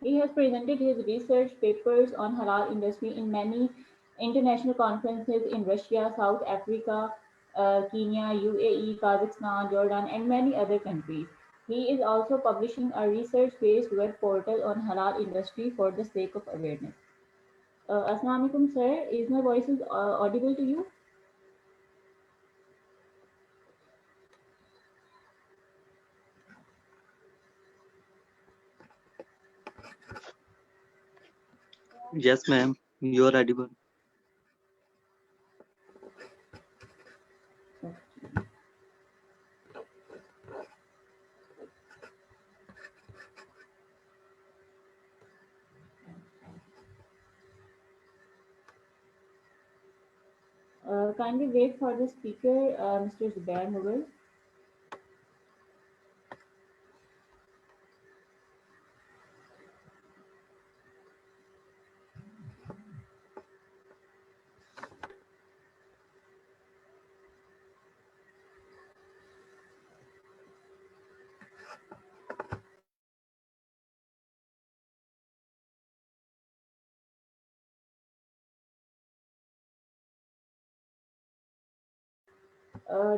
He has presented his research papers on halal industry in many international conferences in Russia, South Africa, Kenya, UAE, Kazakhstan, Jordan, and many other countries. He is also publishing a research-based web portal on halal industry for the sake of awareness. Assalamu alaikum, sir. Is my voice audible to you? Yes, ma'am. You are audible. Kindly wait for the speaker, Mr. Zubair Mughal.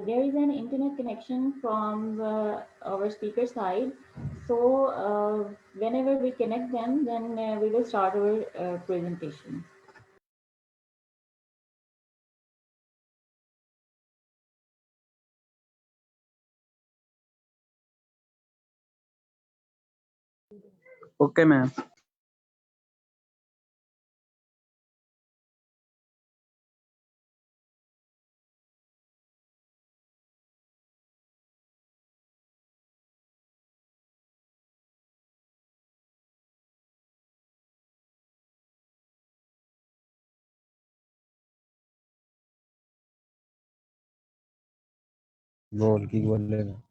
There is an internet connection from our speaker side. So whenever we connect them, then we will start our presentation. Okay, ma'am. बोल की बोलेगा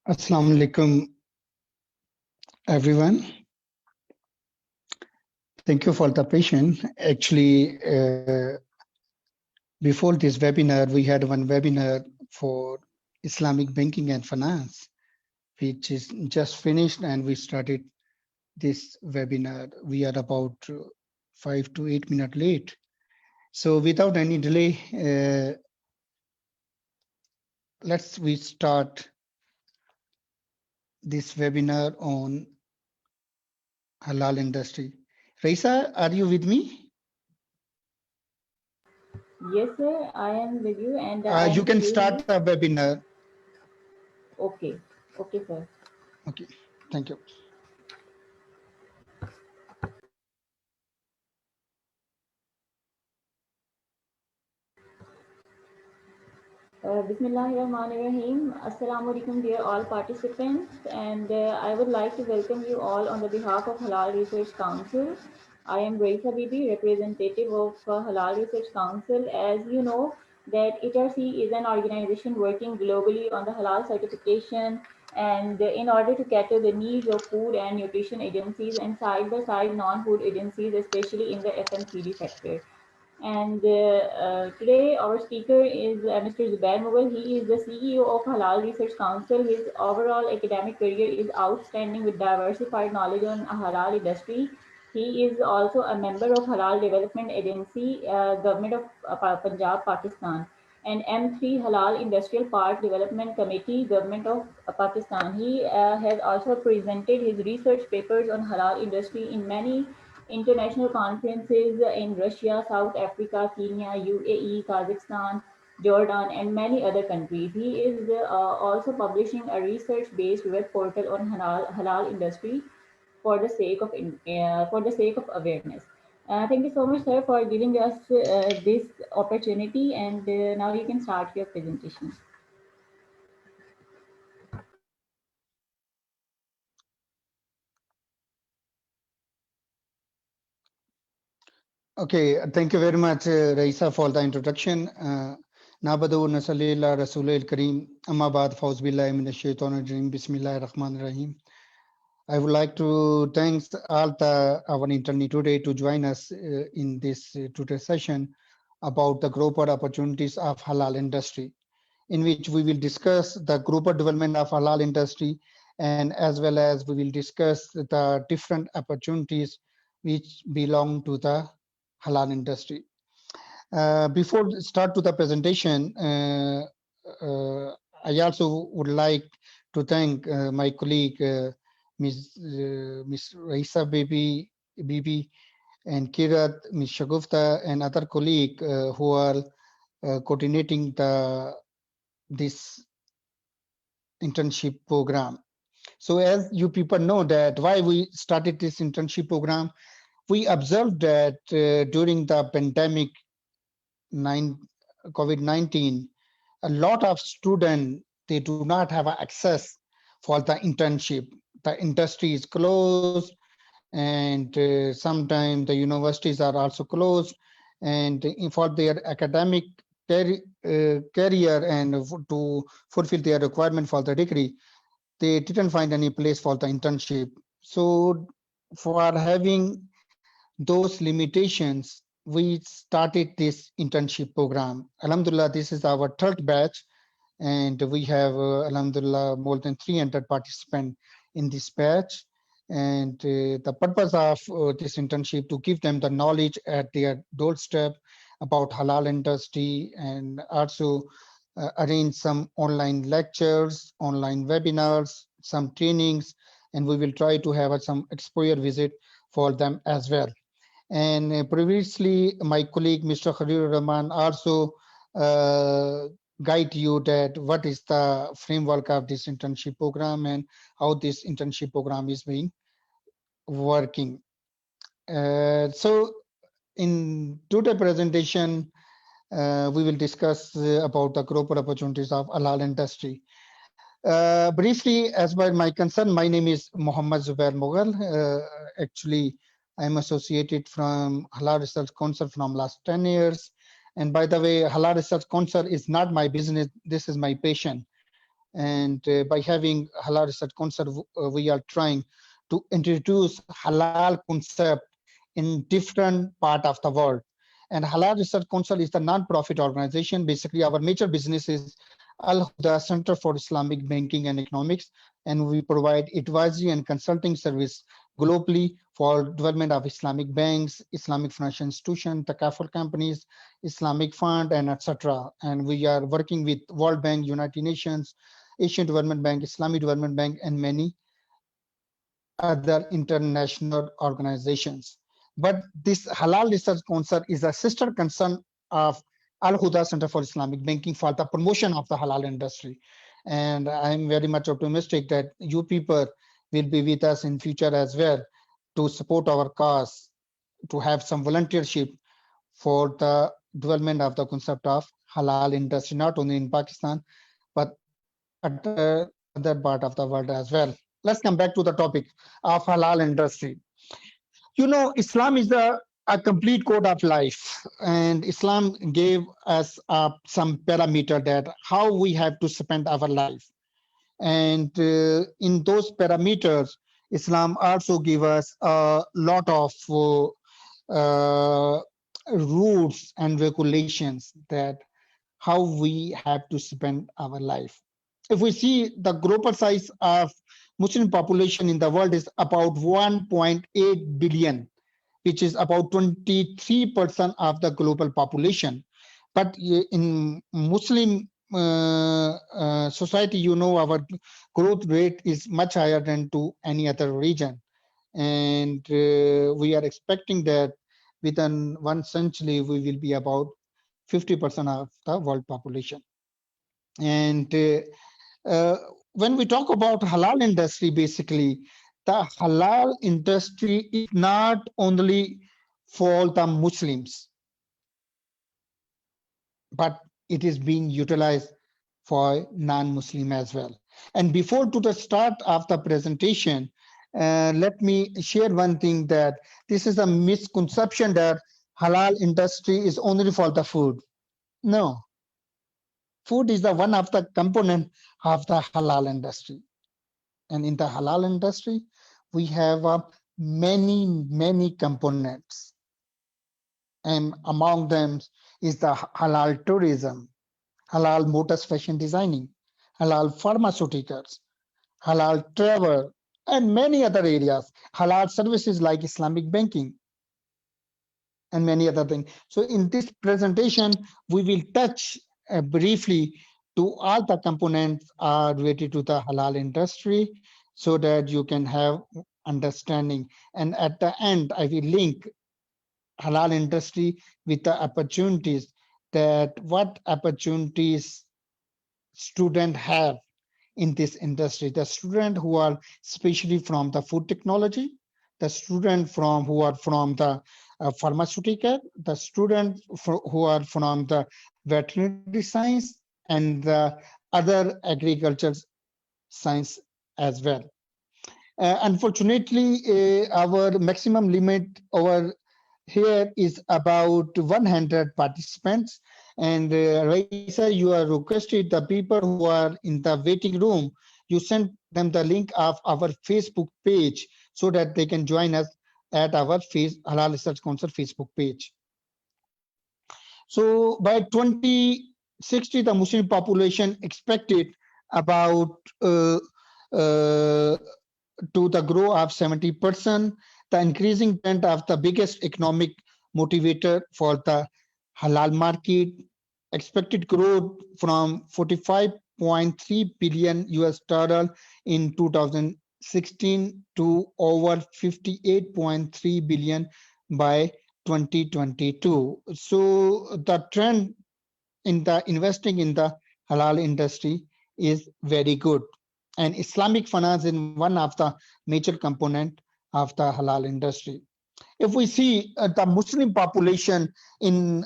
Assalamu alaikum, everyone. Thank you for the patience. Actually, before this webinar, we had one webinar for Islamic banking and finance, which is just finished, and we started this webinar. We are about 5 to 8 minutes late. So without any delay, we start this webinar on halal industry. Raisa, are you with me? Yes, sir. I am with you, and I You am can hearing start you. the webinar. Okay. Okay, sir. Okay, thank you. Bismillahirrahmanirrahim. Assalamu alaikum, dear all participants, and I would like to welcome you all on the behalf of Halal Research Council. I am Raisa Bibi, representative of Halal Research Council. As you know, that HRC is an organization working globally on the halal certification and in order to cater the needs of food and nutrition agencies and side by side non-food agencies, especially in the FMCG sector. And today our speaker is Mr. Zubair Mughal. He is the CEO of Halal Research Council. His overall academic career is outstanding with diversified knowledge on halal industry. He is also a member of Halal Development Agency, Government of Punjab, Pakistan, and M3 Halal Industrial Park Development Committee, Government of Pakistan. He has also presented his research papers on halal industry in many international conferences in Russia, South Africa, Kenya, UAE, Kazakhstan, Jordan, and many other countries. He is also publishing a research-based web portal on halal industry for the sake of awareness. Thank you so much, sir, for giving us this opportunity. And now you can start your presentation. Okay, thank you very much, Raisa, for the introduction. Nabadu Nasalila Rasulil Kareem, Amabad Fauzbillah Shaitan Rajim, Bismillah Rahman Rahim. I would like to thank all our internet today to join us in this today's session about the global opportunities of halal industry, in which we will discuss the global development of halal industry, and as well as we will discuss the different opportunities which belong to the halal industry. Before start to the presentation, I also would like to thank my colleague, Ms. Raisa Bibi, and Kirat, Ms. Shagufta, and other colleague who are coordinating this internship program. So as you people know that why we started this internship program, we observed that during the pandemic COVID-19, a lot of students, they do not have access for the internship. The industry is closed, and sometimes the universities are also closed, and for their academic career and to fulfill their requirement for the degree, they didn't find any place for the internship. So for having those limitations, we started this internship program. Alhamdulillah, this is our third batch, and we have, Alhamdulillah, more than 300 participants in this batch. And the purpose of this internship to give them the knowledge at their doorstep about halal industry, and also arrange some online lectures, online webinars, some trainings, and we will try to have some exposure visit for them as well. And previously, my colleague, Mr. Khalil Rahman, also guide you that what is the framework of this internship program and how this internship program is being working. So in today's presentation, we will discuss about the global opportunities of halal industry. Briefly, as by my concern, my name is Muhammad Zubair Mughal. Actually, I'm associated from Halal Research Council from last 10 years. And by the way, Halal Research Council is not my business. This is my passion. And by having Halal Research Council, we are trying to introduce halal concept in different part of the world. And Halal Research Council is the non-profit organization. Basically, our major business is Al Huda Center for Islamic Banking and Economics, and we provide advisory and consulting service globally for development of Islamic banks, Islamic financial institutions, takaful companies, Islamic fund, and etc. And we are working with World Bank, United Nations, Asian Development Bank, Islamic Development Bank, and many other international organizations. But this Halal Research Council is a sister concern of Al Huda Center for Islamic Banking for the promotion of the halal industry. And I'm very much optimistic that you people will be with us in future as well to support our cause, to have some volunteership for the development of the concept of halal industry, not only in Pakistan, but at the other part of the world as well. Let's come back to the topic of halal industry. You know, Islam is a complete code of life, and Islam gave us some parameter that how we have to spend our life. And in those parameters, Islam also give us a lot of rules and regulations that how we have to spend our life. If we see the global size of Muslim population in the world is about 1.8 billion, which is about 23% of the global population. But in Muslim society, our growth rate is much higher than to any other region. And we are expecting that within 1 century, we will be about 50% of the world population. And when we talk about halal industry, basically, the halal industry is not only for the Muslims, but it is being utilized for non-Muslim as well. And before to the start of the presentation, let me share one thing, that this is a misconception that halal industry is only for the food. No, food is the one of the component of the halal industry. And in the halal industry, we have many components. And among them is the halal tourism, halal motors fashion designing, halal pharmaceuticals, halal travel, and many other areas, halal services like Islamic banking, and many other things. So in this presentation, we will touch briefly to all the components are related to the halal industry, so that you can have understanding. And at the end, I will link halal industry with the opportunities, that what opportunities students have in this industry. The student who are especially from the food technology, the student from who are from the pharmaceutical, the student who are from the veterinary science, and the other agriculture science as well. Unfortunately, our maximum limit over here is about 100 participants. And Raisa, you are requested the people who are in the waiting room, you send them the link of our Facebook page so that they can join us at our Halal Research Council Facebook page. So by 2060, the Muslim population expected about to the growth of 70%, the increasing trend of the biggest economic motivator for the halal market, expected growth from 45.3 billion US dollar in 2016 to over 58.3 billion by 2022. So the trend in the investing in the halal industry is very good. And Islamic finance is one of the major component of the halal industry. If we see the Muslim population in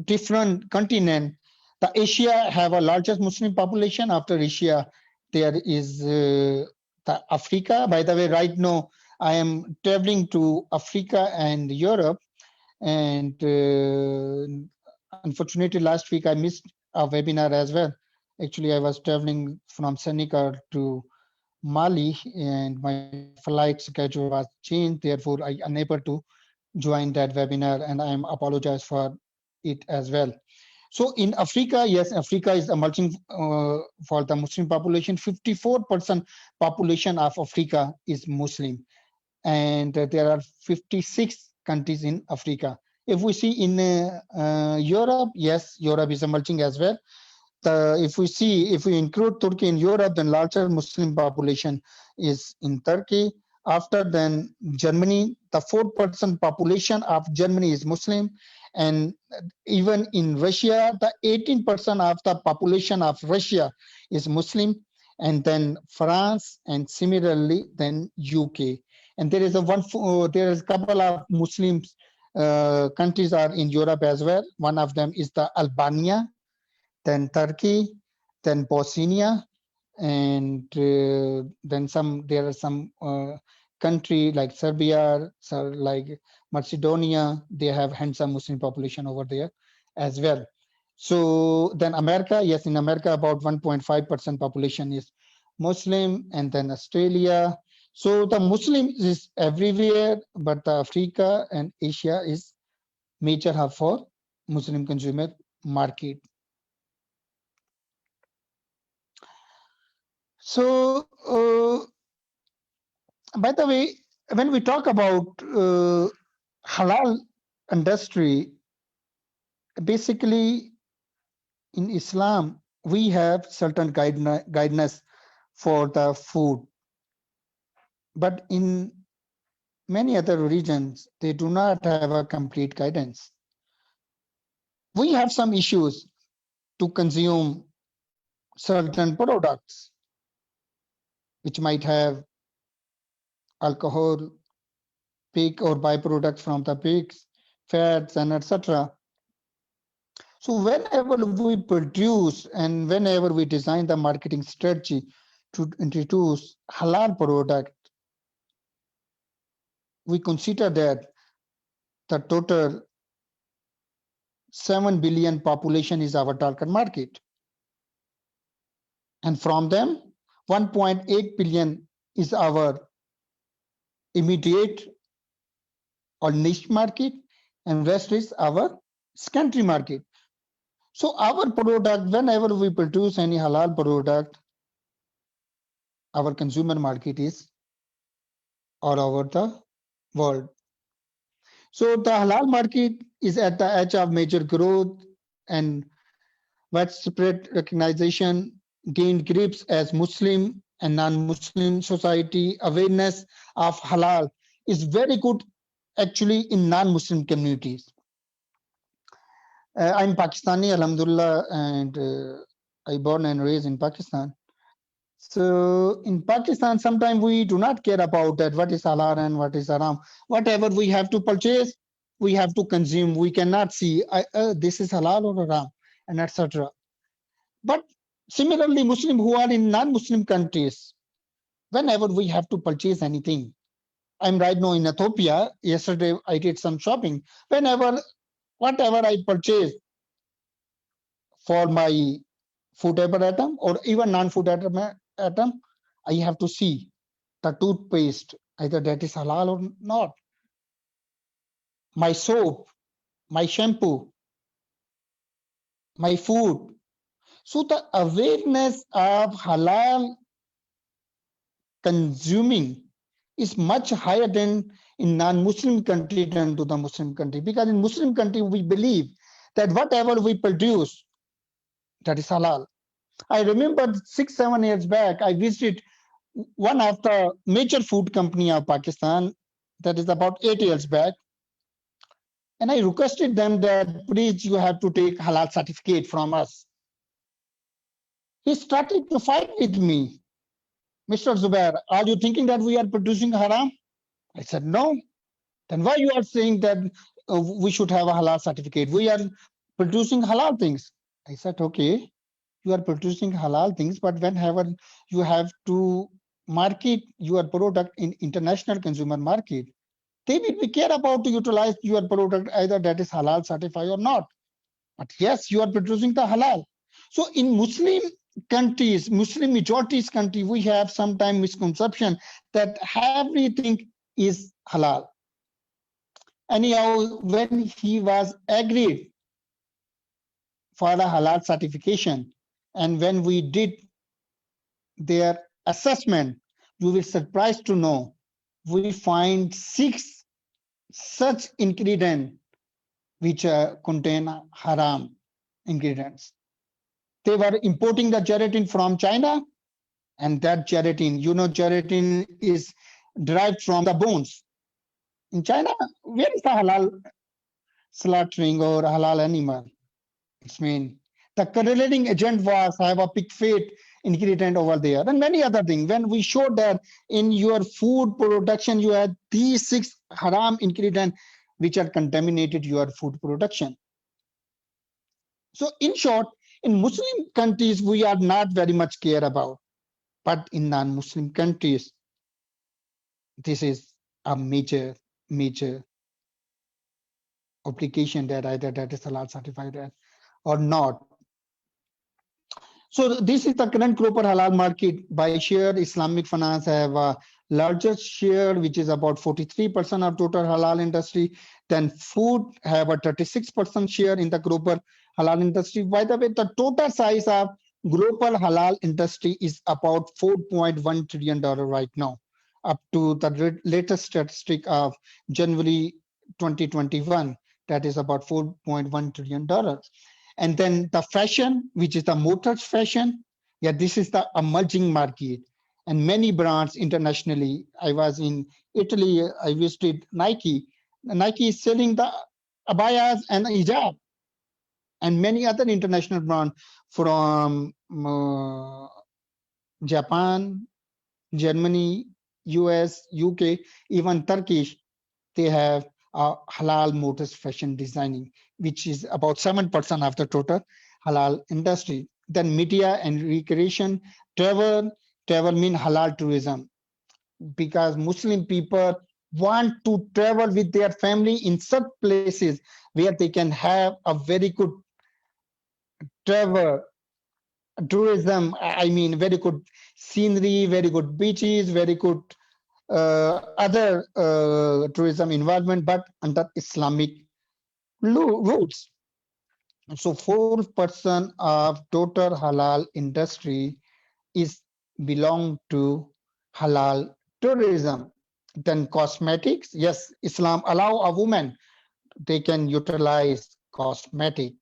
different continent, the Asia have a largest Muslim population. After Asia, there is the Africa. By the way, right now I am traveling to Africa and Europe, and unfortunately last week I missed a webinar as well. Actually, I was traveling from Senegal to Mali, and my flight schedule was changed. Therefore, I unable to join that webinar, and I am apologize for it as well. So in Africa, yes, Africa is emerging for the Muslim population. 54% population of Africa is Muslim, and there are 56 countries in Africa. If we see in Europe, yes, Europe is emerging as well. If we include Turkey in Europe, then larger Muslim population is in Turkey. After then Germany, the 4% population of Germany is Muslim. And even in Russia, the 18% of the population of Russia is Muslim. And then France, and similarly then UK. And there is a couple of Muslims countries are in Europe as well. One of them is the Albania, then Turkey, then Bosnia, and then there are some country like Serbia, like Macedonia. They have handsome Muslim population over there as well. So then America, yes, in America about 1.5% population is Muslim, and then Australia. So the Muslim is everywhere, but the Africa and Asia is major hub for Muslim consumer market. So, by the way, when we talk about halal industry, basically in Islam, we have certain guidance for the food, but in many other religions, they do not have a complete guidance. We have some issues to consume certain products which might have alcohol, pig or byproducts from the pigs, fats, and etc. So whenever we produce and whenever we design the marketing strategy to introduce halal product, we consider that the total 7 billion population is our target market. And from them, 1.8 billion is our immediate or niche market, and rest is our secondary market. So our product, whenever we produce any halal product, our consumer market is all over the world. So the halal market is at the edge of major growth, and widespread recognition gained grips as Muslim and non-Muslim society. Awareness of halal is very good actually in non-Muslim communities. I'm Pakistani, Alhamdulillah, and I born and raised in Pakistan. So in Pakistan, sometimes we do not care about that what is halal and what is haram. Whatever we have to purchase, we have to consume. We cannot see this is halal or haram, and etc. But similarly, Muslim who are in non-Muslim countries, whenever we have to purchase anything, I'm right now in Ethiopia. Yesterday, I did some shopping. Whatever I purchase for my food item or even non-food item, I have to see the toothpaste, either that is halal or not. My soap, my shampoo, my food. So the awareness of halal consuming is much higher than in non-Muslim country than to the Muslim country. Because in Muslim country, we believe that whatever we produce, that is halal. I remember 6-7 years back, I visited one of the major food company of Pakistan. That is about 8 years back. And I requested them that please you have to take halal certificate from us. He started to fight with me. Mr. Zubair, are you thinking that we are producing haram? I said, no. Then why you are saying that we should have a halal certificate? We are producing halal things. I said, okay, you are producing halal things, but whenever you have to market your product in international consumer market, they will be care about to utilize your product, either that is halal certified or not. But yes, you are producing the halal. So in Muslim countries, Muslim majorities country, we have sometimes misconception that everything is halal. Anyhow, when he was agreed for the halal certification, and when we did their assessment, you will be surprised to know we find 6 such ingredients which contain haram ingredients. They were importing the gelatin from China, and that gelatin, gelatin is derived from the bones. In China, where is the halal slaughtering or halal animal? It's mean the correlating agent was have a pig fat ingredient over there and many other things. When we showed that in your food production, you had these 6 haram ingredients which are contaminated your food production. So in short, in Muslim countries, we are not very much care about, but in non-Muslim countries, this is a major obligation that either that is halal certified or not. So this is the current global halal market. By share, Islamic finance have a largest share, which is about 43% of total halal industry. Then food have a 36% share in the global halal industry. By the way, the total size of global halal industry is about $4.1 trillion right now. up to the latest statistic of January 2021, that is about $4.1 trillion. And then the fashion, which is the motors fashion, yeah, this is the emerging market. And many brands internationally. I was in Italy, I visited Nike. Nike is selling the abayas and hijab, and many other international brands from Japan, Germany, US, UK, even Turkish. They have halal motors fashion designing, which is about 7% of the total halal industry. Then media and recreation, travel mean halal tourism, because Muslim people want to travel with their family in such places where they can have a very good travel tourism. I mean, very good scenery, very good beaches, very good other tourism involvement, but under Islamic rules. So 4% of total halal industry is belong to halal tourism. Then cosmetics, yes, Islam allow a woman, they can utilize cosmetic,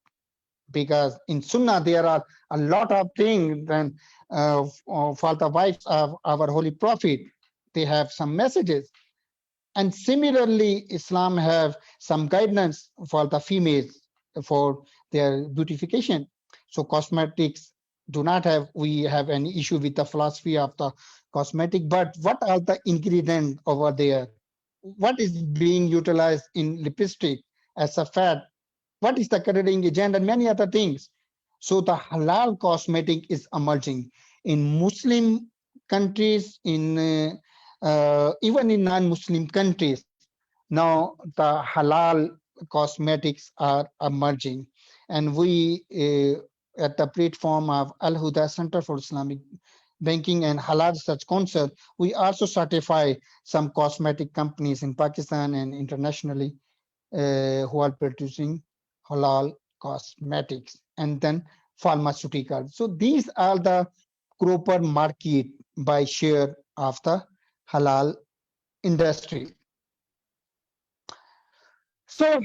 because in Sunnah there are a lot of things. Then for the wives of our holy prophet, they have some messages. And similarly, Islam have some guidance for the females for their beautification. So cosmetics do not have, we have any issue with the philosophy of the cosmetic, but what are the ingredients over there? What is being utilized in lipstick as a fat? What is the coloring agent and many other things? So the halal cosmetic is emerging in Muslim countries, in even in non-Muslim countries. Now the halal cosmetics are emerging, and we at the platform of Al Huda Center for Islamic Banking and Halal Research Council, we also certify some cosmetic companies in Pakistan and internationally who are producing halal cosmetics, and then pharmaceuticals. So these are the proper market by share of the halal industry. So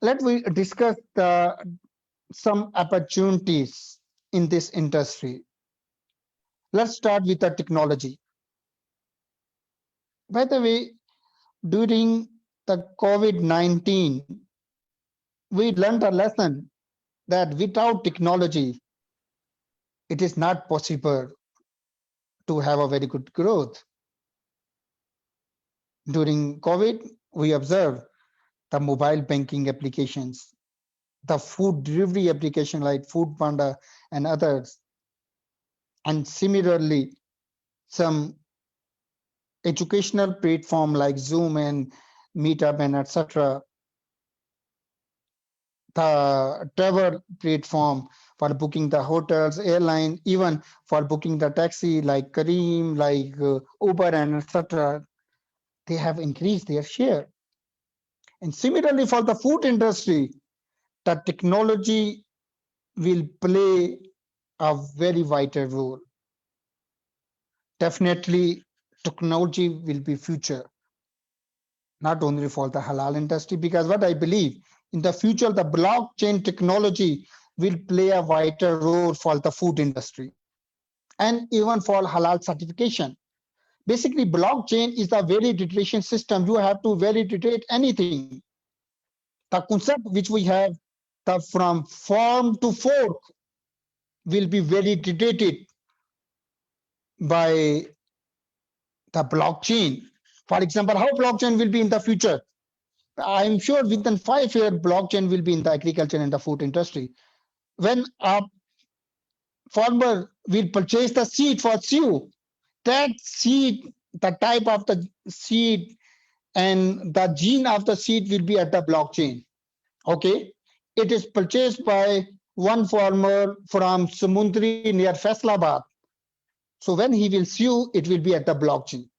let we discuss some opportunities in this industry. Let's start with the technology. By the way, during the COVID-19, we learned a lesson that without technology, it is not possible to have a very good growth. During COVID, we observed the mobile banking applications, the food delivery application like Food Panda and others, and similarly, some educational platform like Zoom and Meetup and etc. The travel platform for booking the hotels, airline, even for booking the taxi like Careem, like Uber and etc. They have increased their share. And similarly for the food industry, the technology will play a very vital role. Definitely, technology will be future, not only for the halal industry, because what I believe, in the future, the blockchain technology will play a vital role for the food industry and even for halal certification. Basically, blockchain is a validation system. You have to validate anything. The concept which we have, the from farm to fork, will be validated by the blockchain. For example, how blockchain will be in the future? I'm sure within 5 years, blockchain will be in the agriculture and the food industry. When a farmer will purchase the seed for you, that seed, the type of the seed and the gene of the seed will be at the blockchain. Okay, it is purchased by one farmer from Samundri near Faisalabad. So when he will sue, it will be at the blockchain,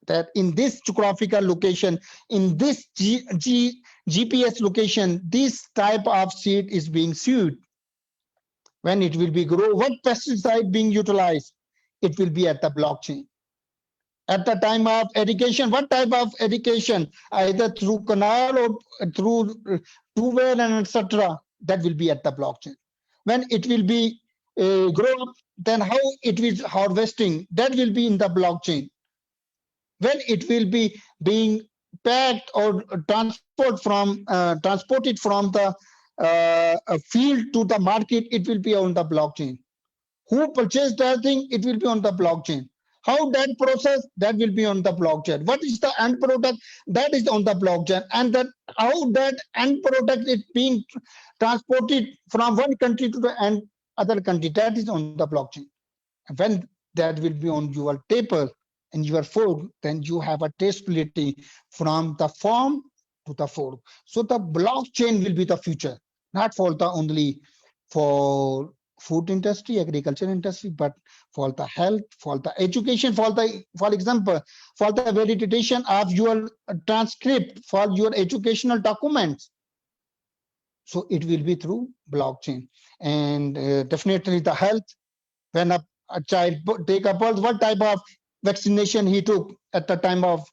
that in this geographical location, in this GPS location, this type of seed is being sued. When it will be grow, what pesticide being utilized, it will be at the blockchain. At the time of education, what type of education? Either through canal or through two-way and etc. That will be at the blockchain. When it will be grow up, then how it is harvesting, that will be in the blockchain. When it will be being packed or transported from the field to the market, it will be on the blockchain. Who purchased that thing, it will be on the blockchain. How that process, that will be on the blockchain. What is the end product, that is on the blockchain. And that how that end product is being transported from one country to the other country, that is on the blockchain. When that will be on your table and your fork, then you have a traceability from the farm to the fork. So the blockchain will be the future, not for the only for food industry, agriculture industry, but for the health, for the education, for example, for the validation of your transcript, for your educational documents. So it will be through blockchain. And definitely the health, when a child take a birth, what type of vaccination he took at the time of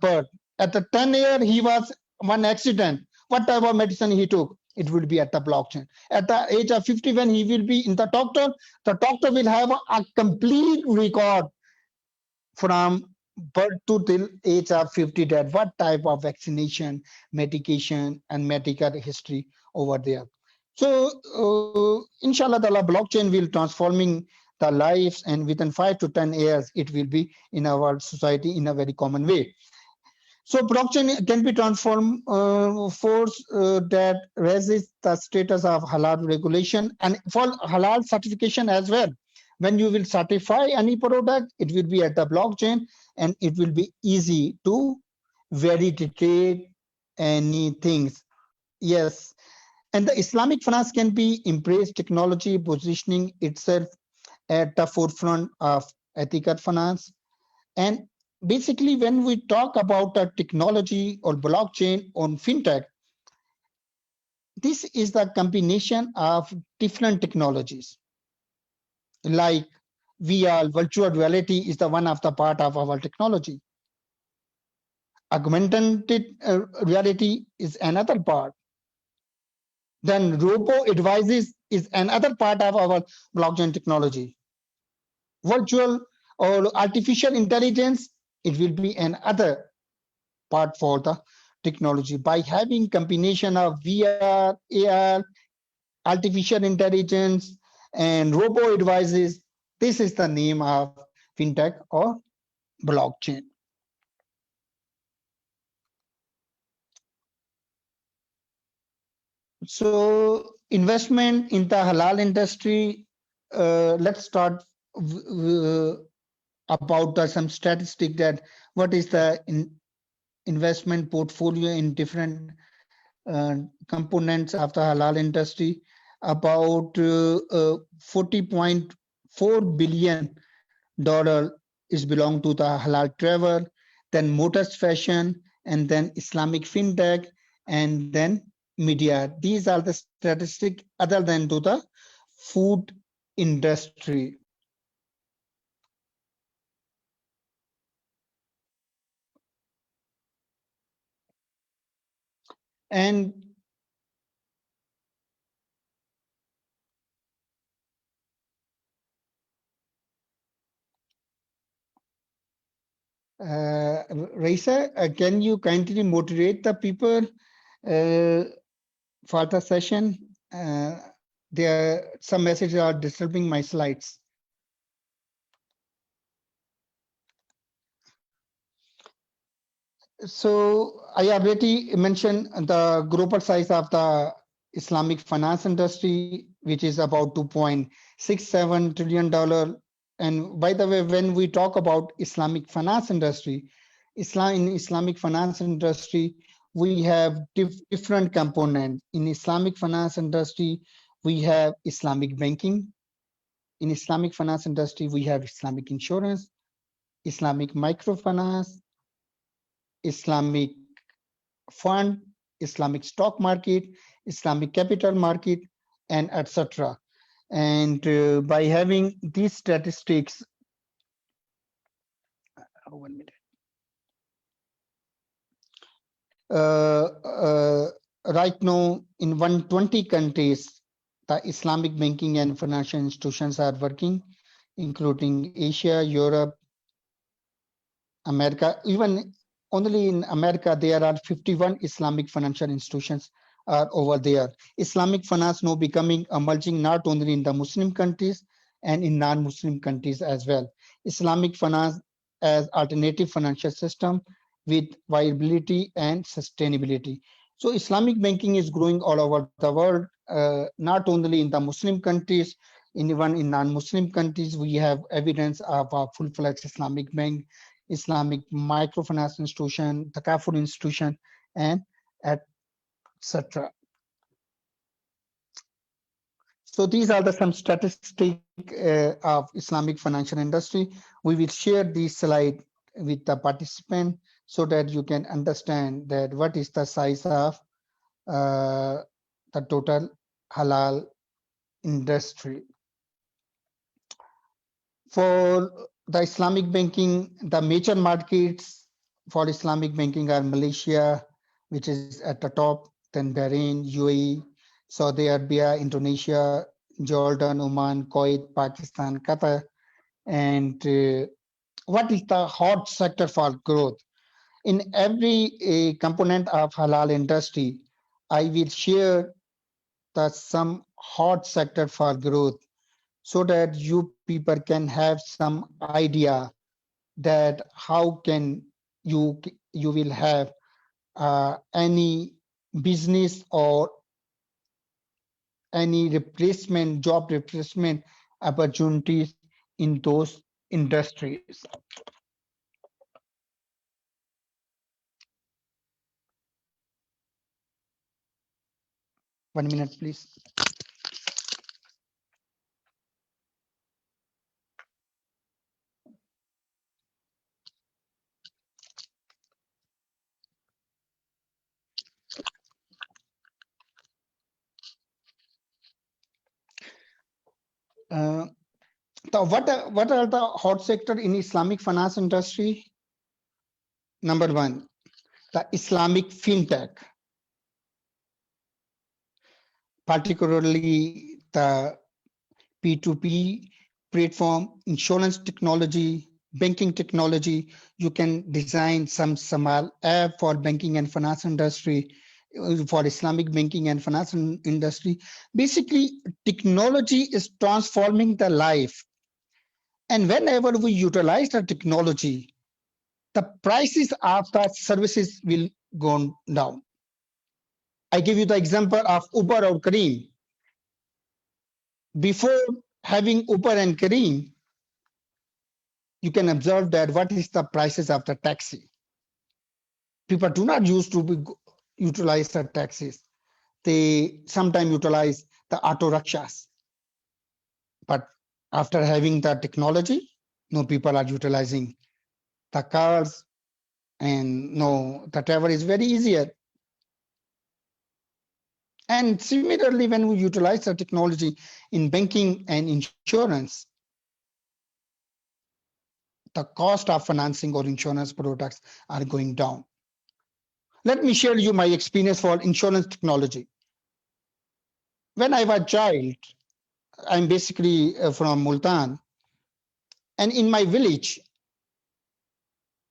birth. At the 10 year, he was one accident. What type of medicine he took? It will be at the blockchain. At the age of 50, when he will be in the doctor will have a complete record from birth to till age of 50, that what type of vaccination, medication, and medical history over there. So, inshallah, the blockchain will transforming the lives, and within 5 to 10 years, it will be in our society in a very common way. So blockchain can be transformed force that raises the status of halal regulation and for halal certification as well. When you will certify any product, it will be at the blockchain, and it will be easy to validate any things. Yes. And the Islamic finance can be embrace technology, positioning itself at the forefront of ethical finance. And basically, when we talk about the technology or blockchain on fintech, this is the combination of different technologies. Like VR, virtual reality is the one of the part of our technology. Augmented reality is another part. Then robo advices is another part of our blockchain technology. Virtual or artificial intelligence, it will be another part for the technology. By having combination of VR, AR, artificial intelligence, and robo advices, this is the name of fintech or blockchain. So investment in the halal industry, let's start about some statistic that what is the investment portfolio in different components of the halal industry. About $40.4 billion is belong to the halal travel, then motors fashion, and then Islamic fintech, and then media. These are the statistics other than to the food industry. And Raisa, can you kindly moderate the people for the session? There some messages are disturbing my slides. So I already mentioned the global size of the Islamic finance industry, which is about $2.67 trillion. And by the way, when we talk about Islamic finance industry, in Islamic finance industry, we have different components. In Islamic finance industry, we have Islamic banking. In Islamic finance industry, we have Islamic insurance, Islamic microfinance, Islamic fund, Islamic stock market, Islamic capital market, and etc. And by having these statistics, 1 minute. Right now, in 120 countries, the Islamic banking and financial institutions are working, including Asia, Europe, America. Even only in America, there are 51 Islamic financial institutions are over there. Islamic finance now becoming emerging not only in the Muslim countries and in non-Muslim countries as well. Islamic finance as alternative financial system with viability and sustainability. So Islamic banking is growing all over the world, not only in the Muslim countries, even in non-Muslim countries. We have evidence of a full-fledged Islamic bank, Islamic microfinance institution, the Kafur institution, and etc. So these are the some statistics of Islamic financial industry. We will share this slide with the participant so that you can understand that what is the size of the total halal industry. For the Islamic banking, the major markets for Islamic banking are Malaysia, which is at the top, then Bahrain, UAE, Saudi Arabia, Indonesia, Jordan, Oman, Kuwait, Pakistan, Qatar. And what is the hot sector for growth? In every component of halal industry, I will share the some hot sector for growth so that you people can have some idea that how can you will have any business or any replacement job replacement opportunities in those industries. 1 minute, please. Uh, what are the hot sector in Islamic finance industry? Number one, the Islamic fintech, particularly the P2P platform, insurance technology, banking technology. You can design some small app for banking and finance industry, for Islamic banking and finance industry. Basically, technology is transforming the life. And whenever we utilize the technology, the prices of the services will go down. I give you the example of Uber or Careem. Before having Uber and Careem, you can observe that what is the prices of the taxi. People do not use to utilize the taxis. They sometimes utilize the auto rickshaws. But after having the technology, no people are utilizing the cars, and no, the travel is very easier. And similarly, when we utilize the technology in banking and insurance, the cost of financing or insurance products are going down. Let me share you my experience for insurance technology. When I was a child, I'm basically from Multan, and in my village,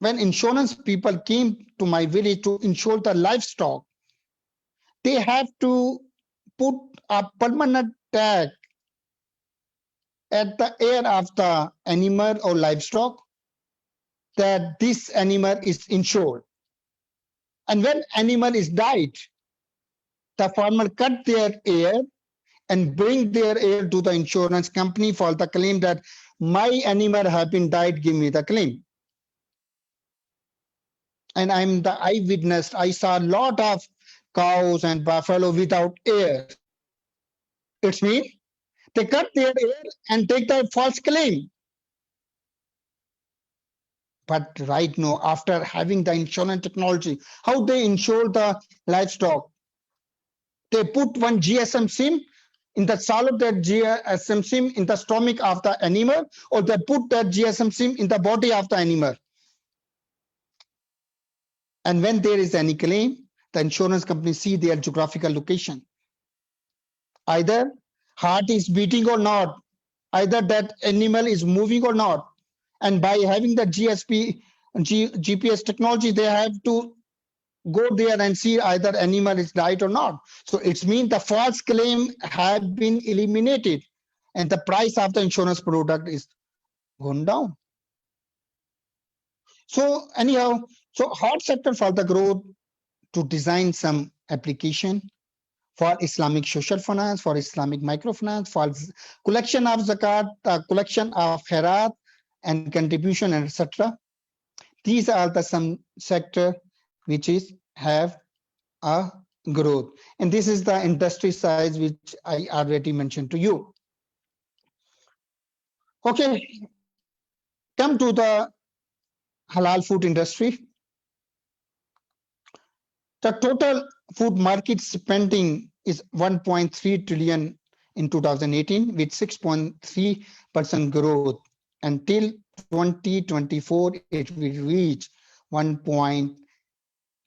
when insurance people came to my village to insure the livestock, they have to put a permanent tag at the ear of the animal or livestock that this animal is insured. And when animal is died, the farmer cut their ear and bring their ear to the insurance company for the claim that my animal have been died, give me the claim. And I'm the eyewitness. I saw a lot of cows and buffalo without ears. It means they cut their ear and take the false claim. But right now, after having the insurance technology, how they insure the livestock? They put one GSM SIM in the solid that GSM SIM in the stomach of the animal, or they put that GSM SIM in the body of the animal. And when there is any claim, the insurance company see their geographical location. Either heart is beating or not, either that animal is moving or not. And by having the GPS technology, they have to go there and see either animal is died or not. So it means the false claim have been eliminated and the price of the insurance product is gone down. So anyhow, so heart sector for the growth to design some application for Islamic social finance, for Islamic microfinance, for collection of zakat, collection of khairat and contribution, etc. These are the some sector which is have a growth. And this is the industry size which I already mentioned to you. Okay, come to the halal food industry. The total food market spending is 1.3 trillion in 2018 with 6.3% growth. Until 2024, it will reach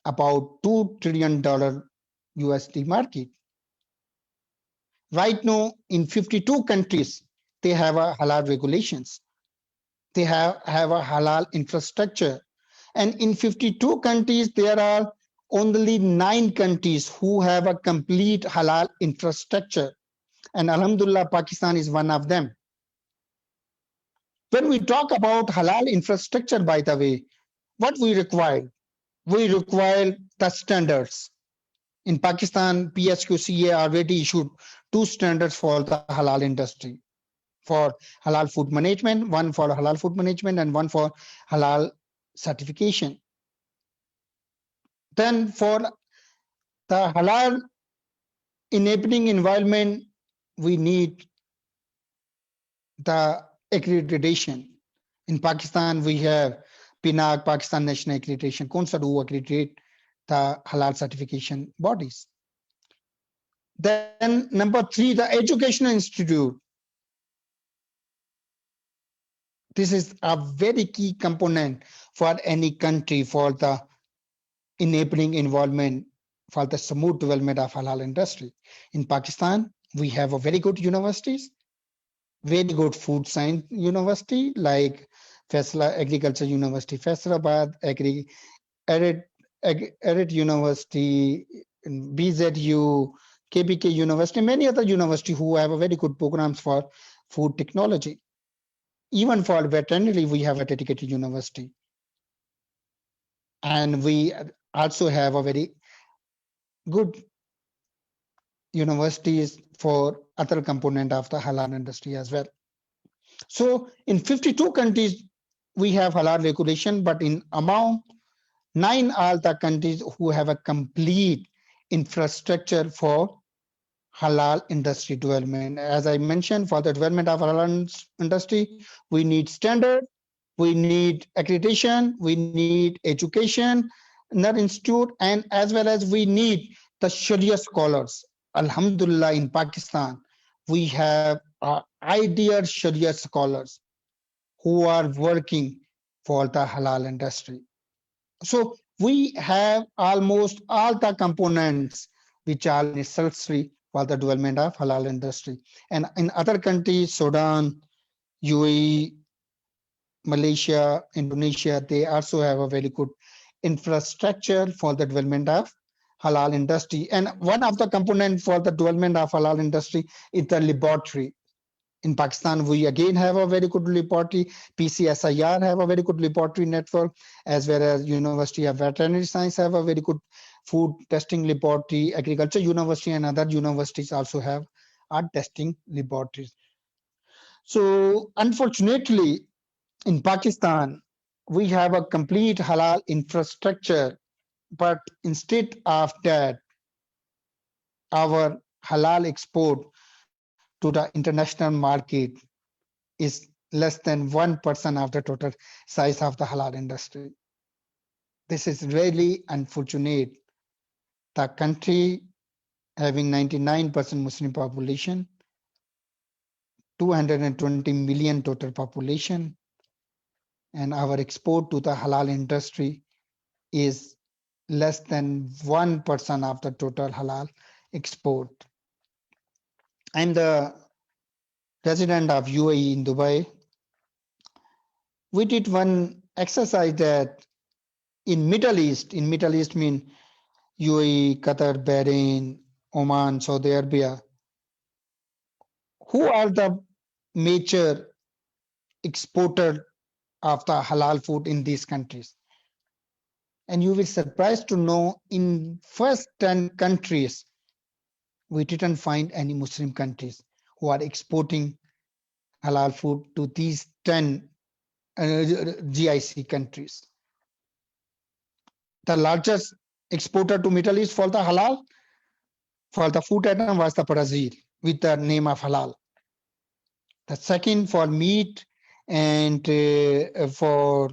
about $2 trillion USD market. Right now, in 52 countries, they have a halal regulations. They have a halal infrastructure. And in 52 countries, there are only 9 countries who have a complete halal infrastructure. And Alhamdulillah, Pakistan is one of them. When we talk about halal infrastructure, by the way, what we require? We require the standards. In Pakistan, PSQCA already issued 2 standards for the halal industry. For halal food management, one for halal food management and one for halal certification. Then for the halal enabling environment, we need the accreditation. In Pakistan, we have PNAC, Pakistan National Accreditation Council, who accredit the halal certification bodies. Then number 3, the educational institute. This is a very key component for any country for the enabling environment for the smooth development of halal industry. In Pakistan, we have a very good universities, very good food science university like Faisal Agriculture University, Faisalabad, Arid University, BZU, KBK University, many other universities who have a very good programs for food technology. Even for veterinary, we have a dedicated university. And we also have a very good universities for other component of the halal industry as well. So in 52 countries, we have halal regulation, but in among 9 are the countries who have a complete infrastructure for halal industry development. As I mentioned, for the development of halal industry, we need standard, we need accreditation, we need education, another institute, and as well as we need the Sharia scholars. Alhamdulillah, in Pakistan, we have ideal Sharia scholars who are working for the halal industry. So we have almost all the components which are necessary for the development of halal industry. And in other countries, Sudan, UAE, Malaysia, Indonesia, they also have a very good infrastructure for the development of halal industry. And one of the components for the development of halal industry is the laboratory. In Pakistan, we again have a very good laboratory. PCSIR have a very good laboratory network, as well as University of Veterinary Science have a very good food testing laboratory. Agriculture University and other universities also have testing laboratories. So unfortunately, in Pakistan, we have a complete halal infrastructure, but instead of that, our halal export to the international market is less than 1% of the total size of the halal industry. This is really unfortunate. The country having 99% Muslim population, 220 million total population, and our export to the halal industry is less than 1% of the total halal export. I'm the resident of UAE in Dubai. We did one exercise that in Middle East mean UAE, Qatar, Bahrain, Oman, Saudi Arabia. Who are the major exporter of the halal food in these countries? And you will surprised to know in first 10 countries, we didn't find any Muslim countries who are exporting halal food to these 10 GIC countries. The largest exporter to Middle East for the halal, for the food item was the Brazil with the name of halal. The second for meat and for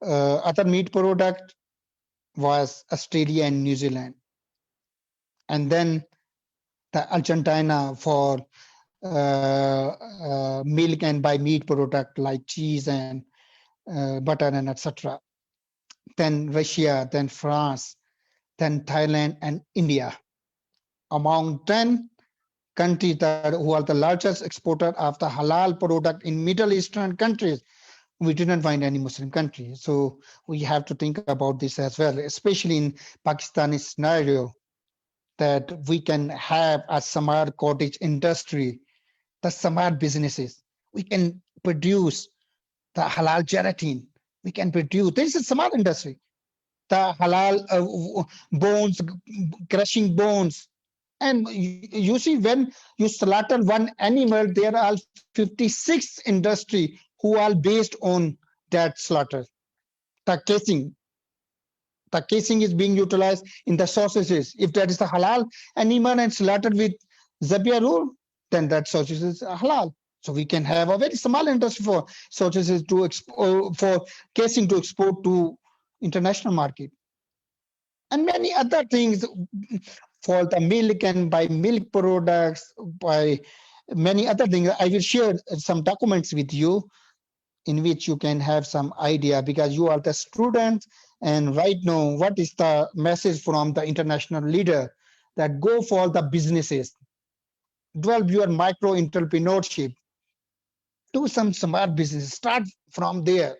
other meat product was Australia and New Zealand. And then the Argentina for milk and by meat product like cheese and butter and etc. Then Russia, then France, then Thailand and India. Among 10 countries that who are the largest exporter of the halal product in Middle Eastern countries, we didn't find any Muslim country. So we have to think about this as well, especially in Pakistani scenario, that we can have a Samar cottage industry, the Samar businesses. We can produce the halal gelatin. We can produce, this is Samar industry. The halal bones, crushing bones. And you see, when you slaughter one animal, there are 56 industry who are based on that slaughter. The casing is being utilized in the sausages. If that is the halal animal and slaughtered with Zabia rule, then that sausage is halal. So we can have a very small industry for sausages to for casing to export to international market. And many other things for the milk and by milk products, by many other things. I will share some documents with you in which you can have some idea, because you are the students and right now what is the message from the international leader, that go for the businesses, develop your micro entrepreneurship, do some smart business, start from there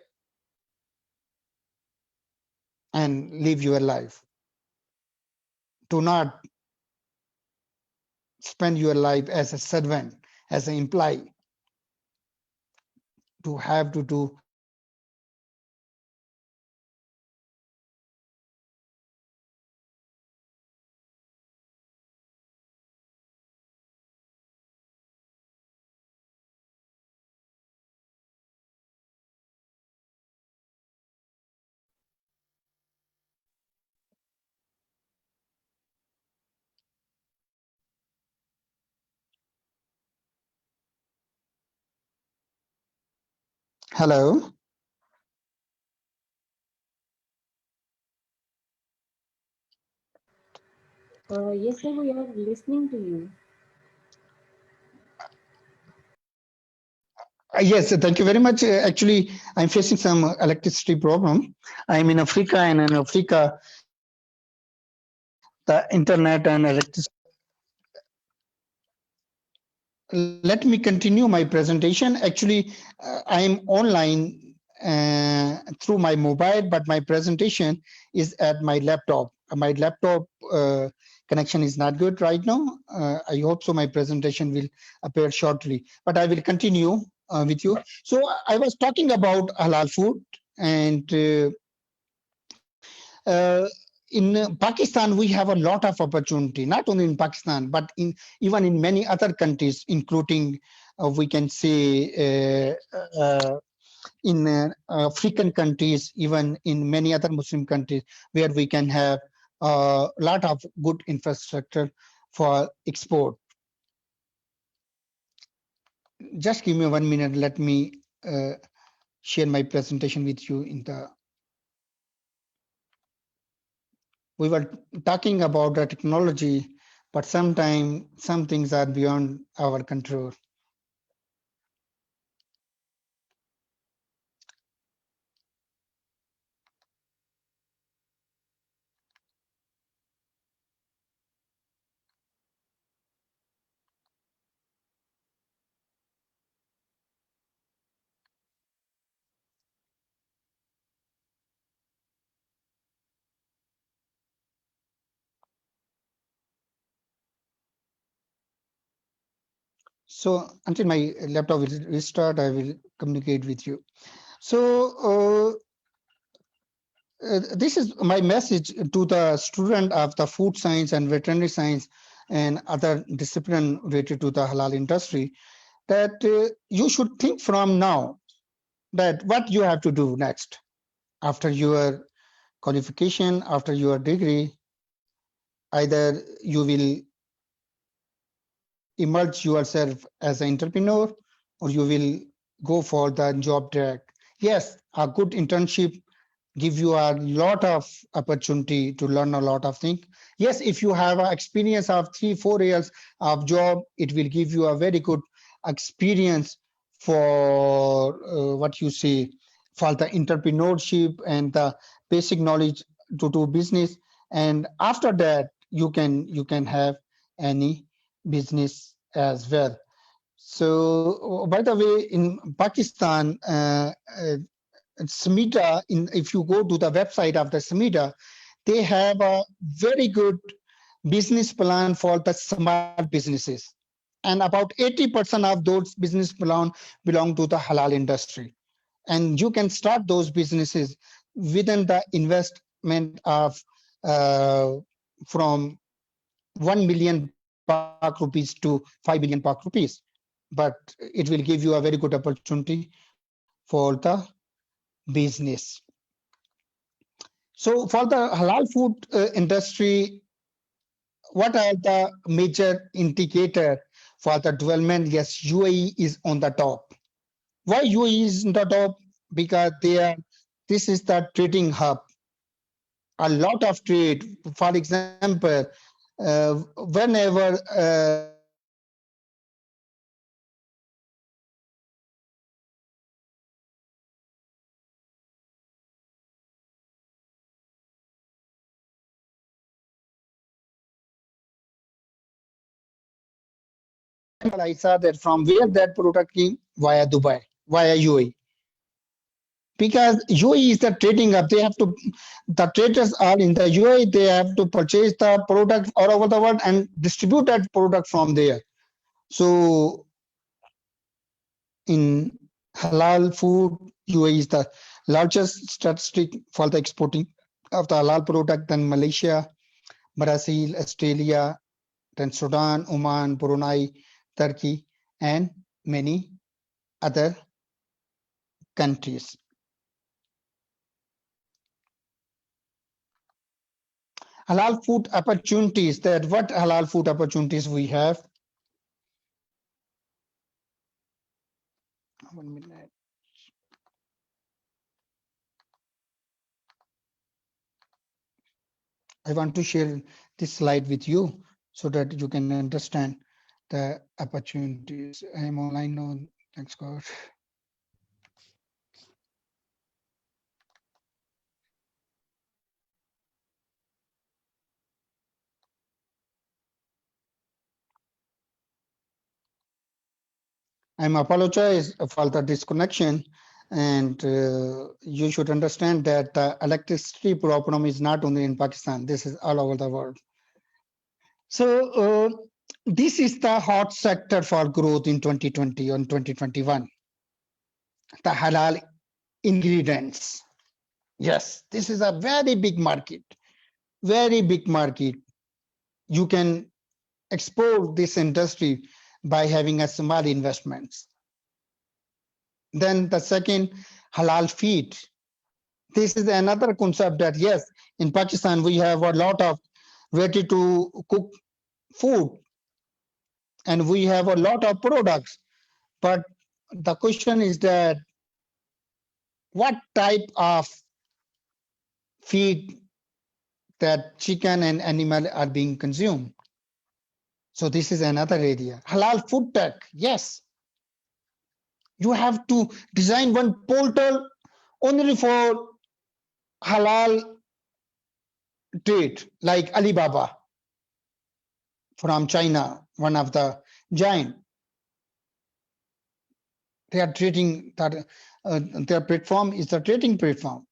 and live your life. Do not spend your life as a servant, as an employee, to have to do. Hello. Yes, sir, we are listening to you. Yes, thank you very much. Actually, I'm facing some electricity problem. I'm in Africa, and in Africa, the internet and electricity. Let me continue my presentation. Actually, I'm online through my mobile, but my presentation is at my laptop. My laptop connection is not good right now. I hope so my presentation will appear shortly, but I will continue with you. So I was talking about halal food, and in Pakistan, we have a lot of opportunity, not only in Pakistan, but in even in many other countries, including we can say in African countries, even in many other Muslim countries, where we can have a lot of good infrastructure for export. Just give me 1 minute. Let me share my presentation with you in the. We were talking about the technology, but sometimes some things are beyond our control. So until my laptop will restart, I will communicate with you. So this is my message to the student of the food science and veterinary science and other discipline related to the halal industry, that you should think from now that what you have to do next after your qualification, after your degree. Either you will emerge yourself as an entrepreneur or you will go for the job track. Yes, a good internship give you a lot of opportunity to learn a lot of things. Yes, if you have an experience of 3-4 years of job, it will give you a very good experience for what you say, for the entrepreneurship and the basic knowledge to do business. And after that, you can have any business as well. So, by the way, in Pakistan, SMETA, if you go to the website of the SMETA, they have a very good business plan for the small businesses. And about 80% of those business belong to the halal industry. And you can start those businesses within the investment of uh, from 1 million Pak rupees to 5 million Pak rupees. But it will give you a very good opportunity for the business. So for the halal food industry, what are the major indicator for the development? Yes, UAE is on the top. Why UAE is on the top? Because this is the trading hub. A lot of trade. For example, whenever I saw that from where that product came via Dubai, via UAE. Because UAE is the trading hub. They have to, the traders are in the UAE, they have to purchase the product all over the world and distribute that product from there. So in halal food, UAE is the largest statistic for the exporting of the halal product than Malaysia, Brazil, Australia, then Sudan, Oman, Brunei, Turkey, and many other countries. Halal food opportunities, that what halal food opportunities we have. 1 minute. I want to share this slide with you so that you can understand the opportunities. I am online now. Thanks God. I'm apologize for the disconnection, and you should understand that the electricity problem is not only in Pakistan. This is all over the world. So this is the hot sector for growth in 2020 and 2021. The halal ingredients. Yes, this is a very big market. Very big market. You can explore this industry by having a small investments. Then the second, halal feed. This is another concept that yes, in Pakistan we have a lot of ready to cook food and we have a lot of products. But the question is that what type of feed that chicken and animal are being consumed? So this is another area. Halal food tech, yes. You have to design one portal only for halal trade, like Alibaba from China, one of the giant. They are trading that their platform is the trading platform.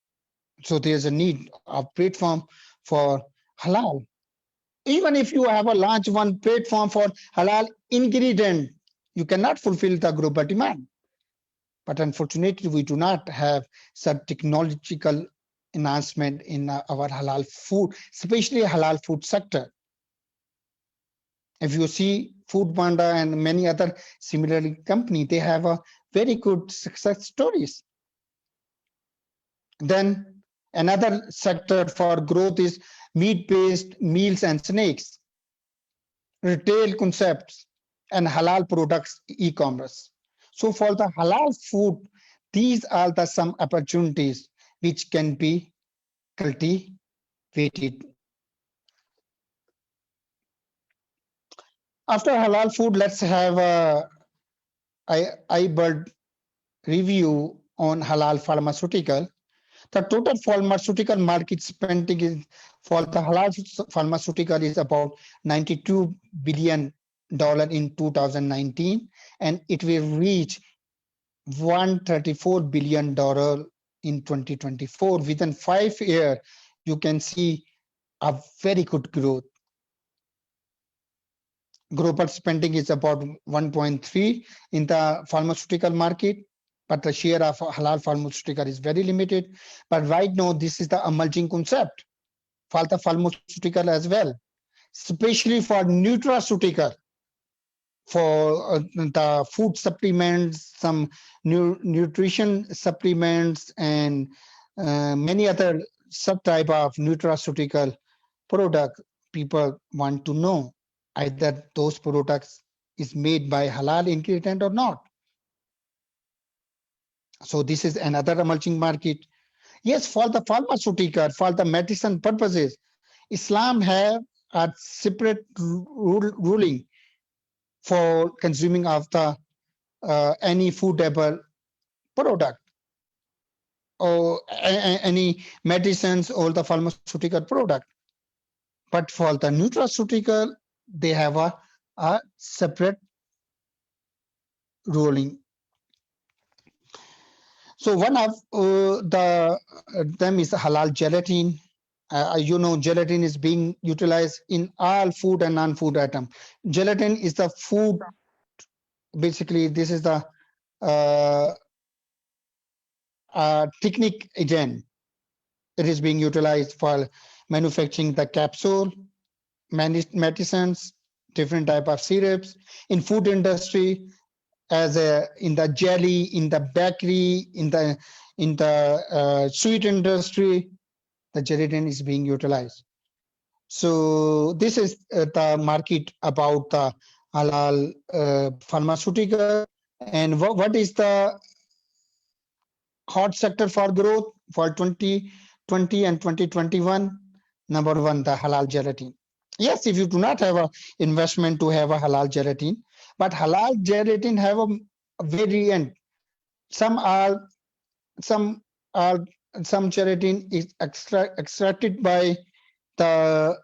So there's a need of platform for halal. Even if you have a large one platform for halal ingredient, You cannot fulfill the global demand. But unfortunately, we do not have such technological enhancement in our halal food, especially halal food sector. If you see Food Panda and many other similar company, they have a very good success stories. Then another sector for growth is meat-based meals and snacks, retail concepts, and halal products e-commerce. So for the halal food, these are the some opportunities which can be cultivated. After halal food, let's have a iBird review on halal pharmaceutical. The total pharmaceutical market spending is for the halal pharmaceutical is about $92 billion in 2019, and it will reach $134 billion in 2024. Within 5 years, you can see a very good growth. Global spending is about 1.3 in the pharmaceutical market, but the share of halal pharmaceutical is very limited. But right now, this is the emerging concept for the pharmaceutical as well, especially for nutraceutical, for the food supplements, some nutrition supplements, and many other subtype of nutraceutical product. People want to know either those products is made by halal ingredient or not. So this is another emerging market. Yes, for the pharmaceutical, for the medicine purposes, Islam have a separate ruling for consuming of the any foodable product or any medicines or the pharmaceutical product. But for the nutraceutical, they have a separate ruling. So one of them is halal gelatin. You know, gelatin is being utilized in all food and non-food item. Gelatin is the food. Basically, this is the technique again. It is being utilized for manufacturing the capsule, medicines, different type of syrups in food industry, as in the jelly, in the bakery, in the sweet industry, the gelatin is being utilized. So this is the market about the halal pharmaceutical. And what is the hot sector for growth for 2020 and 2021? Number one, the halal gelatin. Yes, if you do not have a investment to have a halal gelatin, but halal gelatin have a variant. Some gelatin is extracted by the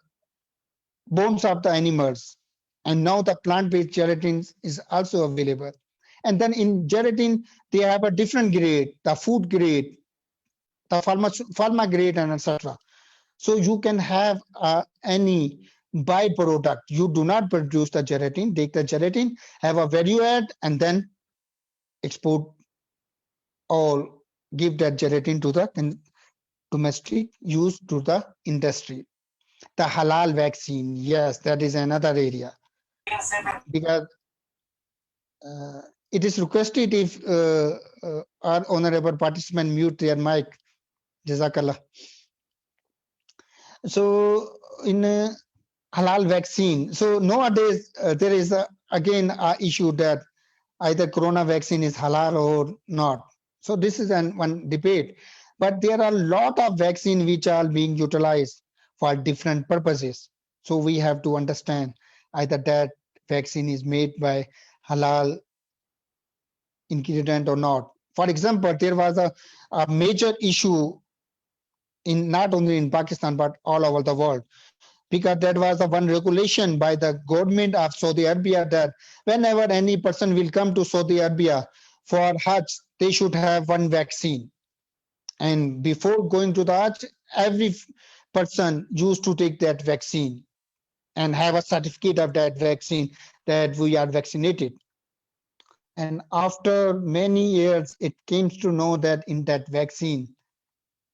bones of the animals, and now the plant-based gelatin is also available. And then in gelatin, they have a different grade, the food grade, the pharma grade, and etc. So you can have any byproduct. You do not produce the gelatin, take the gelatin, have a value add, and then export or give that gelatin to the domestic use to the industry. The halal vaccine, yes, that is another area. Because it is requested if our honorable participant mute their mic. Jazakallah. So in halal vaccine, so nowadays there is again a issue that either corona vaccine is halal or not. So this is one debate, but there are a lot of vaccine which are being utilized for different purposes. So we have to understand either that vaccine is made by halal ingredient or not. For example, there was a major issue in not only in Pakistan but all over the world, because that was the one regulation by the government of Saudi Arabia that whenever any person will come to Saudi Arabia for Hajj, they should have one vaccine. And before going to the Hajj, every person used to take that vaccine and have a certificate of that vaccine that we are vaccinated. And after many years, it came to know that in that vaccine,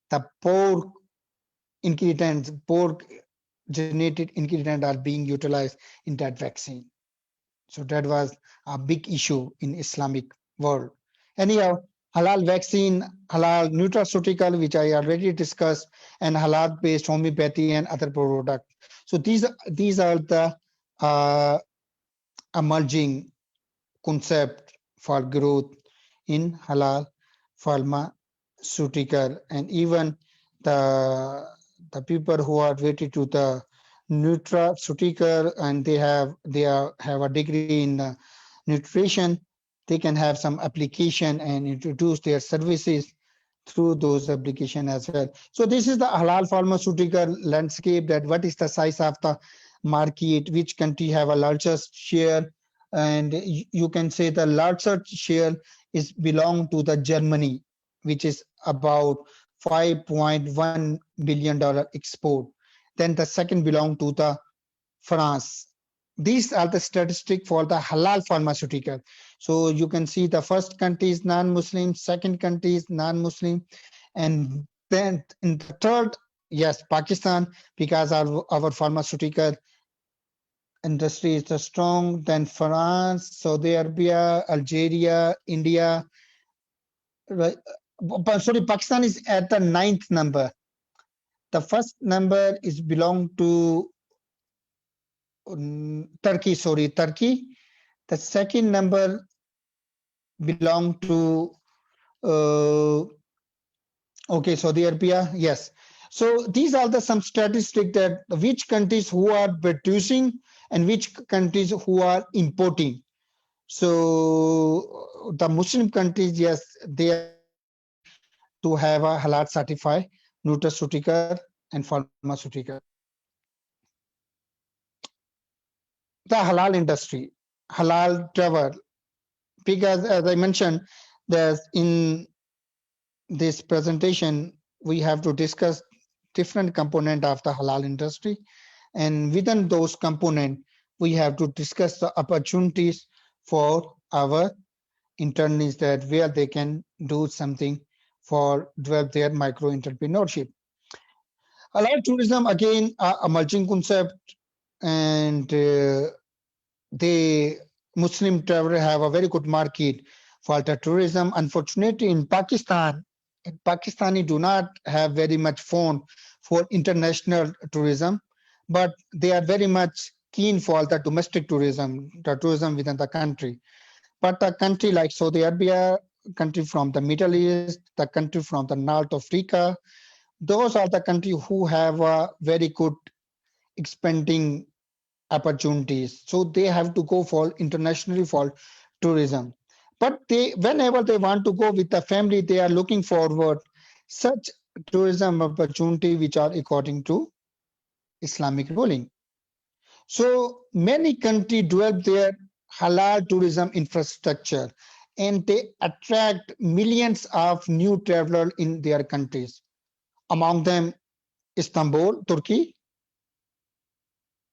the pork ingredients, pork genetic ingredients are being utilized in that vaccine. So that was a big issue in Islamic world. Anyhow, halal vaccine, halal nutraceutical, which I already discussed, and halal-based homeopathy and other products. So these are the uh, emerging concept for growth in halal pharmaceutical, and even the people who are related to the nutraceutical and have a degree in nutrition, they can have some application and introduce their services through those application as well. So this is the halal pharmaceutical landscape, that what is the size of the market, which country have a largest share, and you can say the largest share is belong to the Germany, which is about $5.1 billion export. Then the second belong to the France. These are the statistics for the halal pharmaceutical. So you can see the first country is non-Muslim, second country is non-Muslim, and then in the third, yes, Pakistan, because our pharmaceutical industry is strong. Then France, Saudi Arabia, Algeria, India. Right. Sorry, Pakistan is at the 9th number. The first number is belong to Turkey. Sorry, Turkey. The second number belong to uh, okay, Saudi Arabia. Yes. So these are the some statistics that which countries who are producing and which countries who are importing. So the Muslim countries, yes, they are trying to have a halal certified nutraceutical and pharmaceutical. The halal industry, halal travel, because as I mentioned, there's in this presentation, we have to discuss different component of the halal industry. And within those component, we have to discuss the opportunities for our internees, that where they can do something for develop their micro entrepreneurship. Halal tourism, again, a emerging concept, and they Muslim travelers have a very good market for the tourism. Unfortunately, in Pakistani do not have very much fond for international tourism, but they are very much keen for the domestic tourism, the tourism within the country. But a country like Saudi Arabia, country from the Middle East, the country from the North Africa, those are the countries who have a very good expanding opportunities. So they have to go for internationally for tourism. But whenever they want to go with the family, they are looking forward such tourism opportunity which are according to Islamic ruling. So many countries develop their halal tourism infrastructure, and they attract millions of new travelers in their countries. Among them, Istanbul, Turkey,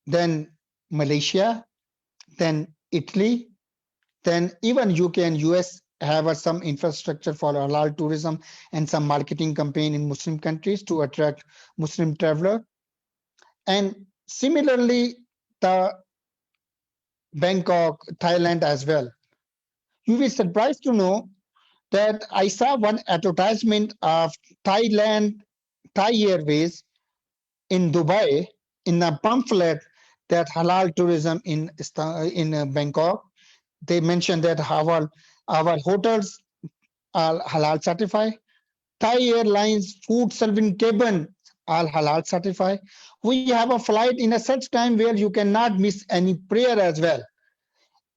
then Malaysia, then Italy, then even UK and US have some infrastructure for halal tourism and some marketing campaign in Muslim countries to attract Muslim traveler. And similarly, the Bangkok, Thailand as well. You will be surprised to know that I saw one advertisement of Thailand, Thai Airways in Dubai in a pamphlet that halal tourism in Bangkok. They mentioned that our hotels are halal certified. Thai Airlines food serving cabin are halal certified. We have a flight in a such time where you cannot miss any prayer as well.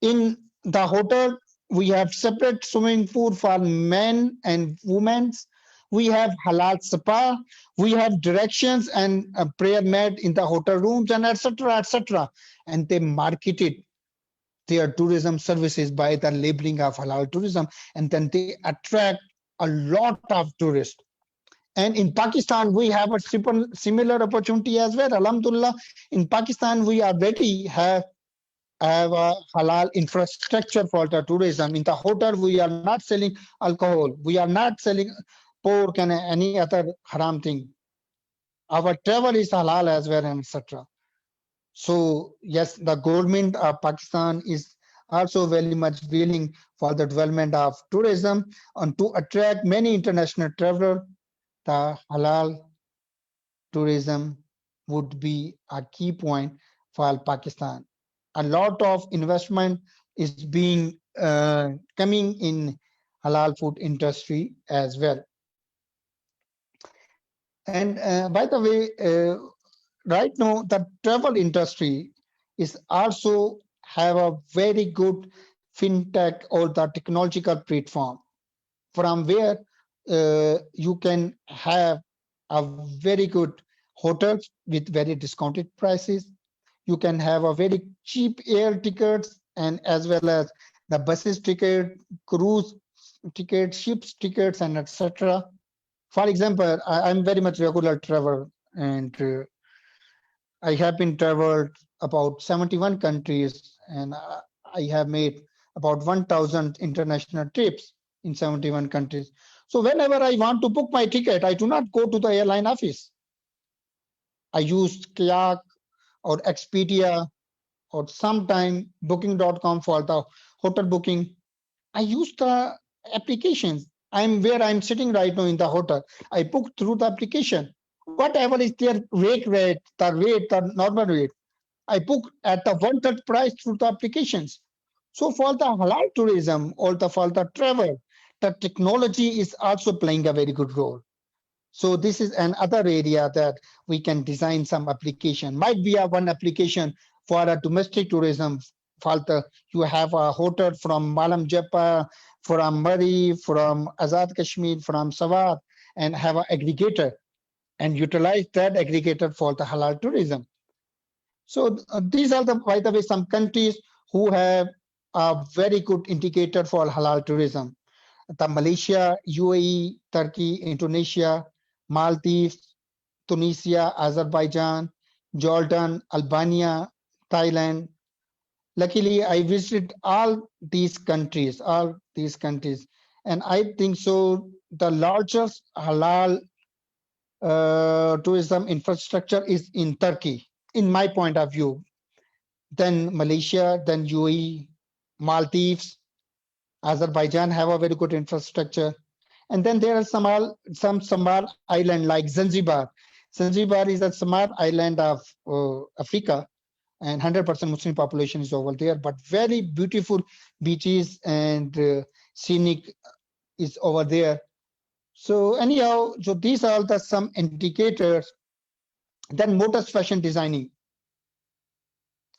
In the hotel, we have separate swimming pool for men and women. We have halal spa. We have directions and a prayer mat in the hotel rooms, and etc. etc. And they marketed their tourism services by the labeling of halal tourism, and then they attract a lot of tourists. And in Pakistan, we have a similar opportunity as well. Alhamdulillah, in Pakistan, we already have have a halal infrastructure for the tourism. In the hotel, we are not selling alcohol. We are not selling pork and any other haram thing. Our travel is halal as well, and etc. So yes, the government of Pakistan is also very much willing for the development of tourism and to attract many international travelers. The halal tourism would be a key point for Pakistan. A lot of investment is being coming in halal food industry as well. And by the way, right now the travel industry is also have a very good fintech or the technological platform from where you can have a very good hotels with very discounted prices. You can have a very cheap air tickets and as well as the buses ticket, cruise tickets, ships tickets, and etc. For example, I'm very much regular traveler, and I have been traveled about 71 countries, and I have made about 1,000 international trips in 71 countries. So whenever I want to book my ticket, I do not go to the airline office. I use Kayak or Expedia or sometime booking.com for the hotel booking. I use the applications. I'm where I'm sitting right now in the hotel. I book through the application. Whatever is their rate, the normal rate, I book at the one-third price through the applications. So for the halal tourism or for the travel, the technology is also playing a very good role. So this is another area that we can design some application. Might be a one application for a domestic tourism. Falta, you have a hotel from Malam Jeppa, from Murray, from Azad Kashmir, from Sawat, and have an aggregator and utilize that aggregator for the halal tourism. So these are the, by the way, some countries who have a very good indicator for halal tourism. The Malaysia, UAE, Turkey, Indonesia, Maldives, Tunisia, Azerbaijan, Jordan, Albania, Thailand. Luckily, I visited all these countries, and I think so. The largest halal tourism infrastructure is in Turkey, in my point of view. Then Malaysia, then UAE, Maldives, Azerbaijan have a very good infrastructure. And then there are some small island like Zanzibar. Zanzibar is a small island of Africa, and 100% Muslim population is over there, but very beautiful beaches and scenic is over there. So anyhow, so these are the some indicators. Then Motors fashion designing.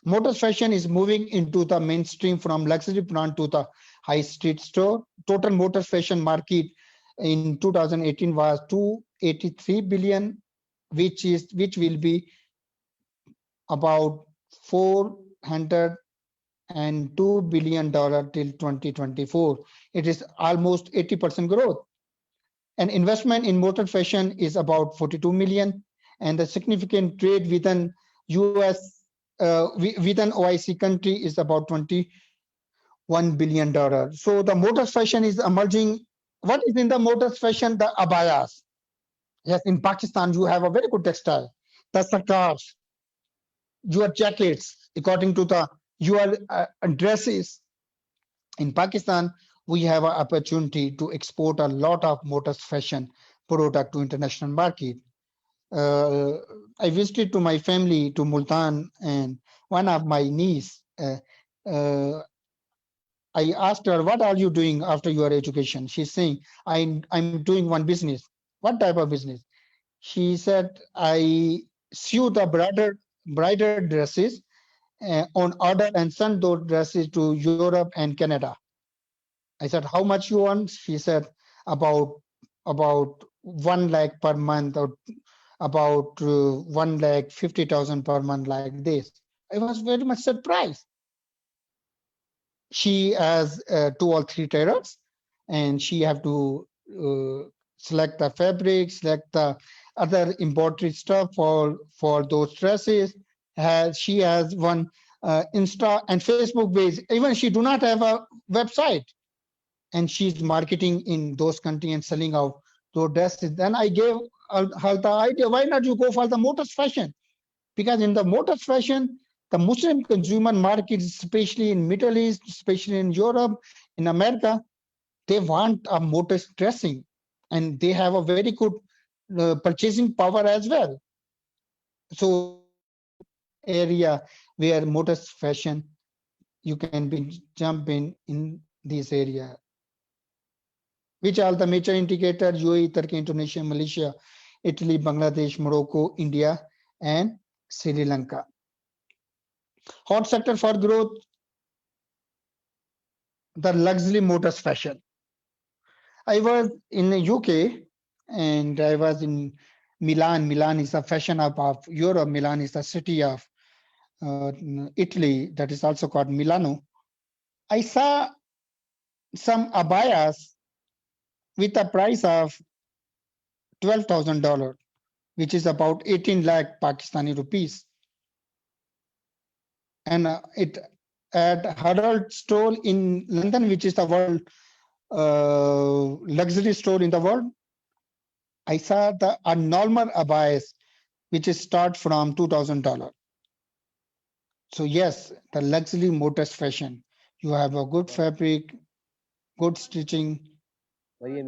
Motors fashion is moving into the mainstream from luxury brand to the high street store. Total Motors fashion market in 2018 was 283 billion, which will be about $402 billion till 2024. It is almost 80% growth. And investment in motor fashion is about 42 million, and the significant trade within US within OIC country is about $21 billion. So the motor fashion is emerging. What is in the motor fashion? The abayas. Yes, in Pakistan, you have a very good textile. The sakars, your jackets, according to the your dresses. In Pakistan, we have an opportunity to export a lot of motor fashion product to international market. Uh, I visited to my family to Multan, and one of my niece, uh, I asked her, "What are you doing after your education?" She's saying, I'm doing one business." "What type of business?" She said, "I sew the bridal dresses on order and send those dresses to Europe and Canada." I said, "How much you want?" She said, about 1 lakh per month, or about 1,50,000 per month, like this. I was very much surprised. She has 2 or 3 tailors, and she have to select the fabric, select the other embroidery stuff for those dresses. She has one Insta and Facebook page. Even she do not have a website, and she's marketing in those countries and selling out those dresses. Then I gave her the idea, why not you go for the motors fashion? Because in the motors fashion, the Muslim consumer markets, especially in Middle East, especially in Europe, in America, they want a motors dressing, and they have a very good purchasing power as well. So area where motors fashion, you can be jump in this area. Which are the major indicators? UAE, Turkey, Indonesia, Malaysia, Italy, Bangladesh, Morocco, India, and Sri Lanka. Hot sector for growth, the luxury motors fashion. I was in the UK and I was in Milan. Milan is a fashion hub of Europe. Milan is the city of Italy that is also called Milano. I saw some abayas with a price of $12,000, which is about 18 lakh Pakistani rupees. And it at Harald store in London, which is the world luxury store in the world, I saw a normal abayas, which is start from $2,000. So yes, the luxury motors fashion. You have a good fabric, good stitching. ये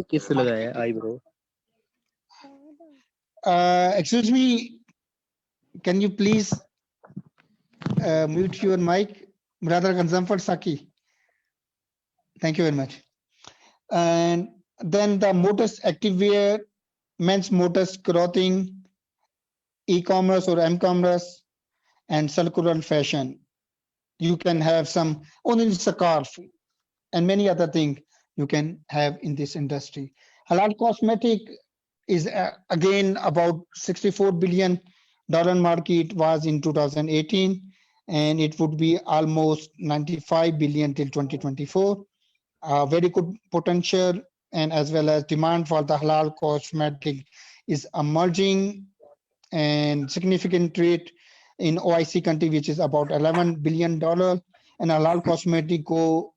किस लगाया eyebrow? Excuse me, can you please mute your mic, brother Ganzamfar Saki? Thank you very much. And then the motors activewear, men's motors clothing, e-commerce or m-commerce, and circular fashion. You can have some only scarf and many other things you can have in this industry. Halal cosmetic is again about $64 billion market was in 2018, and it would be almost 95 billion till 2024. Very good potential, and as well as demand for the halal cosmetic is emerging and significant rate in OIC country, which is about $11 billion, and halal cosmetic go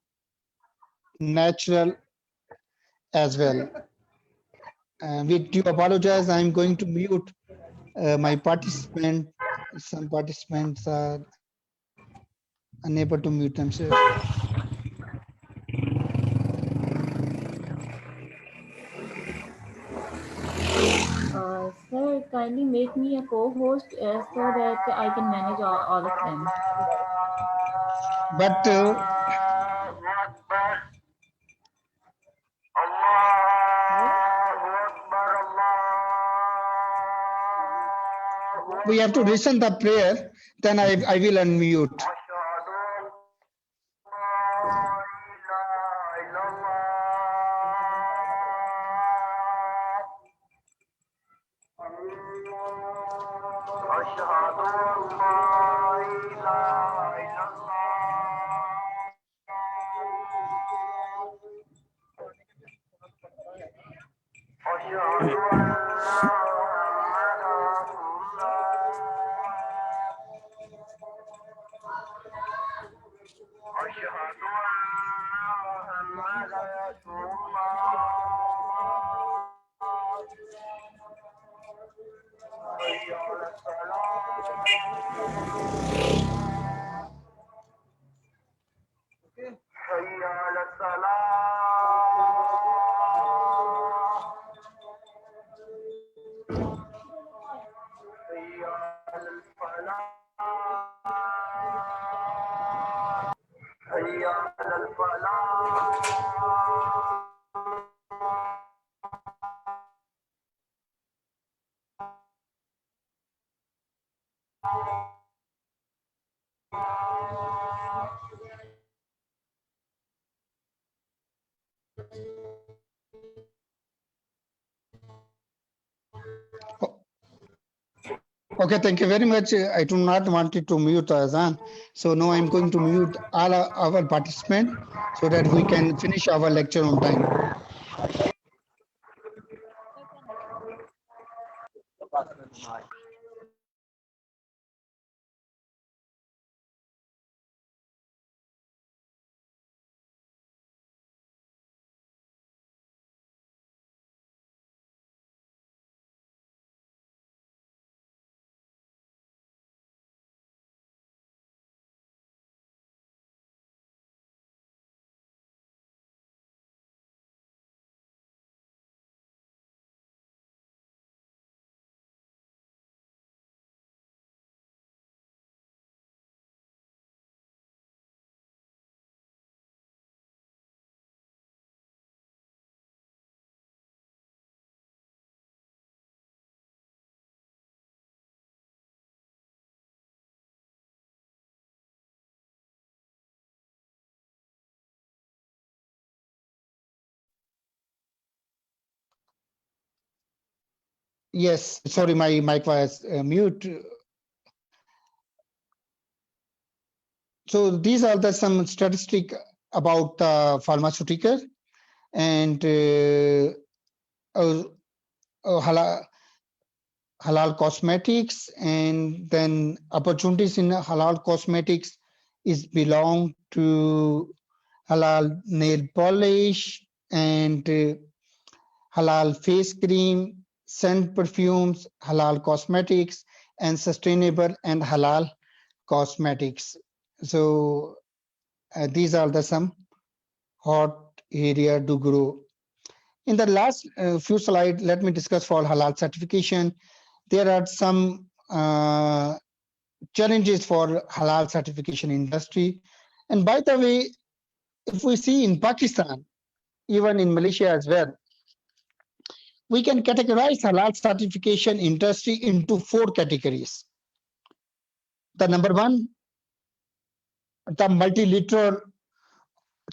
natural as well. We do apologize. I'm going to mute my participant. Some participants are unable to mute themselves. Sir, kindly make me a co-host so that I can manage all of them. But we have to listen the prayer, then I will unmute. Okay, thank you very much. I do not want it to mute the Azan. So now I'm going to mute all our participants so that we can finish our lecture on time. Yes, sorry, my mic was mute. So these are the some statistic about pharmaceutical and uh, halal, halal cosmetics, and then opportunities in halal cosmetics is belong to halal nail polish and halal face cream, scent perfumes, halal cosmetics, and sustainable and halal cosmetics. So these are the some hot area to grow. In the last few slides, let me discuss for halal certification. There are some challenges for halal certification industry. And by the way, if we see in Pakistan, even in Malaysia as well, we can categorize halal certification industry into 4 categories. The number one, the multilateral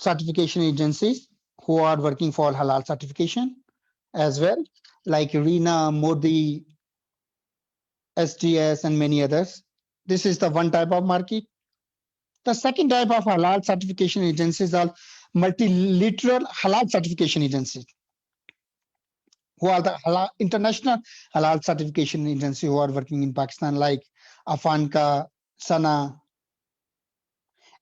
certification agencies who are working for halal certification as well, like RINA, Modi, SGS, and many others. This is the one type of market. The second type of halal certification agencies are multilateral halal certification agencies, who are the halal, international halal certification agency who are working in Pakistan, like Afanca, Sana.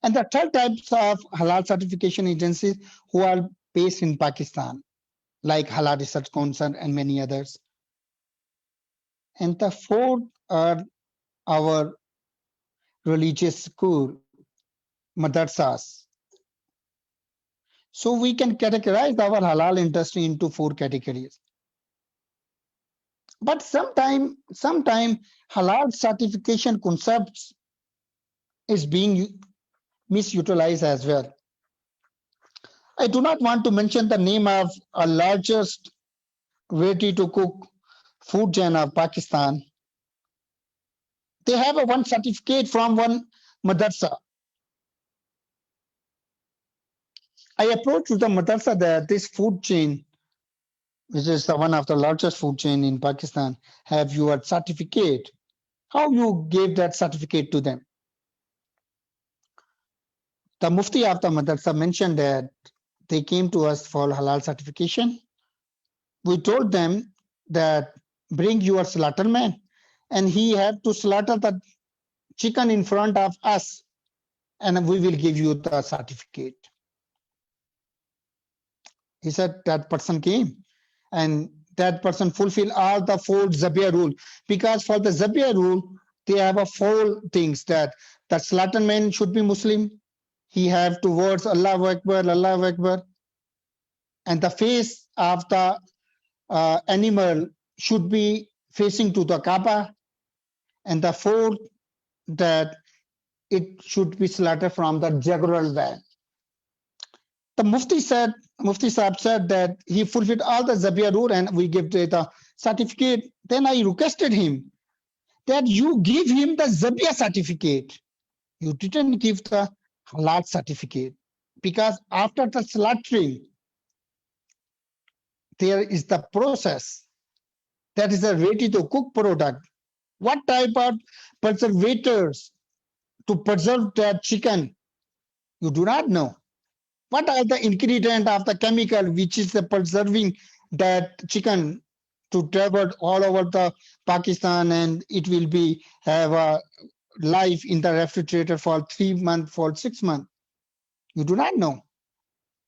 And the third types of halal certification agencies who are based in Pakistan, like Halal Research Council and many others. And the fourth are our religious school, madrasas. So we can categorize our halal industry into 4 categories. But sometime halal certification concepts is being misutilized as well. I do not want to mention the name of a largest ready to cook food chain of Pakistan. They have a one certificate from one madrasa. I approached the madrasa that this food chain, which is the one of the largest food chain in Pakistan, have your certificate. How you gave that certificate to them? The Mufti of the madrasa mentioned that they came to us for halal certification. We told them that bring your slaughterman, and he had to slaughter the chicken in front of us, and we will give you the certificate. He said that person came, and that person fulfilled all the 4 Zabia rule, because for the Zabia rule, they have a 4 things that the slaughterman should be Muslim. He have to words Allahu Akbar, and the face of the animal should be facing to the Kaaba, and the 4th that it should be slaughtered from the jaguar van. The Mufti Sahib said that he fulfilled all the Zabia rule and we give the certificate. Then I requested him that you give him the Zabia certificate. You didn't give the halal certificate, because after the slaughtering, there is the process. That is a ready to cook product. What type of preservators to preserve that chicken? You do not know. What are the ingredient of the chemical which is the preserving that chicken to travel all over the Pakistan, and it will be have a life in the refrigerator for 3 months, for 6 months? You do not know.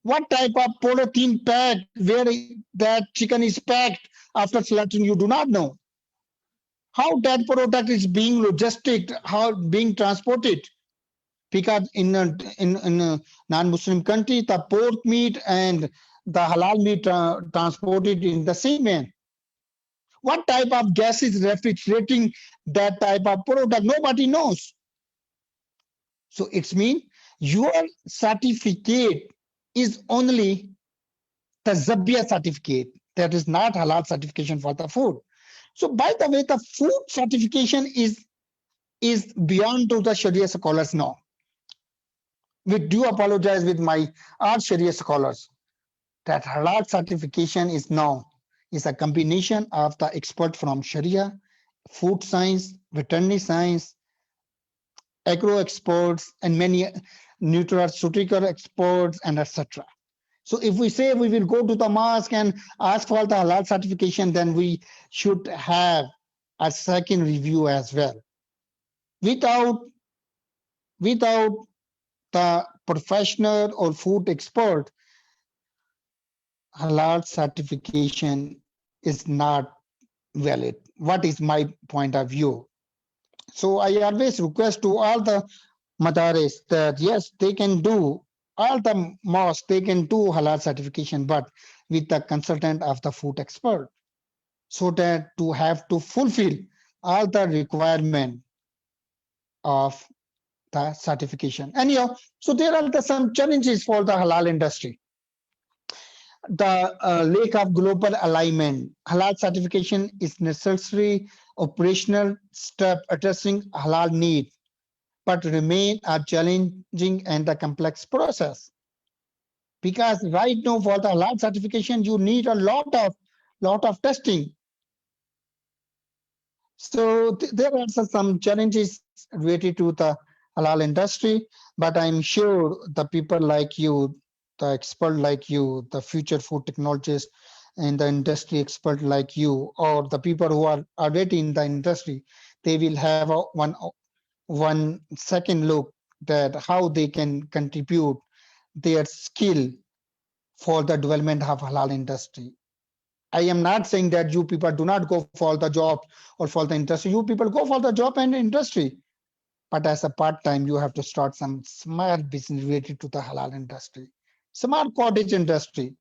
What type of polythene pack where that chicken is packed after slaughtering? You do not know. How that product is being logistic, how being transported, because in a non-Muslim country, the pork meat and the halal meat transported in the same way. What type of gas is refrigerating that type of product? Nobody knows. So it's mean your certificate is only the Zabia certificate. That is not halal certification for the food. So by the way, the food certification is beyond to the Sharia scholars now. We do apologize with my all Sharia scholars that halal certification is now is a combination of the expert from Sharia, food science, veterinary science, agro experts, and many nutraceutical experts, and etc. So if we say we will go to the mosque and ask for the halal certification, then we should have a second review as well. Without the professional or food expert, halal certification is not valid. What is my point of view? So I always request to all the madaris that yes, they can do, all the mosques, they can do halal certification, but with the consultant of the food expert, so that to have to fulfill all the requirement of the certification. Anyhow, so there are some challenges for the halal industry. The lack of global alignment. Halal certification is necessary operational step addressing halal need, but remain a challenging and a complex process. Because right now for the halal certification, you need a lot of testing. So there are some challenges related to the halal industry, but I'm sure the people like you, the expert like you, the future food technologists and the industry expert like you, or the people who are already in the industry, they will have a one second look that how they can contribute their skill for the development of halal industry. I am not saying that you people do not go for the job or for the industry. You people go for the job and industry. But as a part-time, you have to start some smart business related to the halal industry. Smart cottage industry.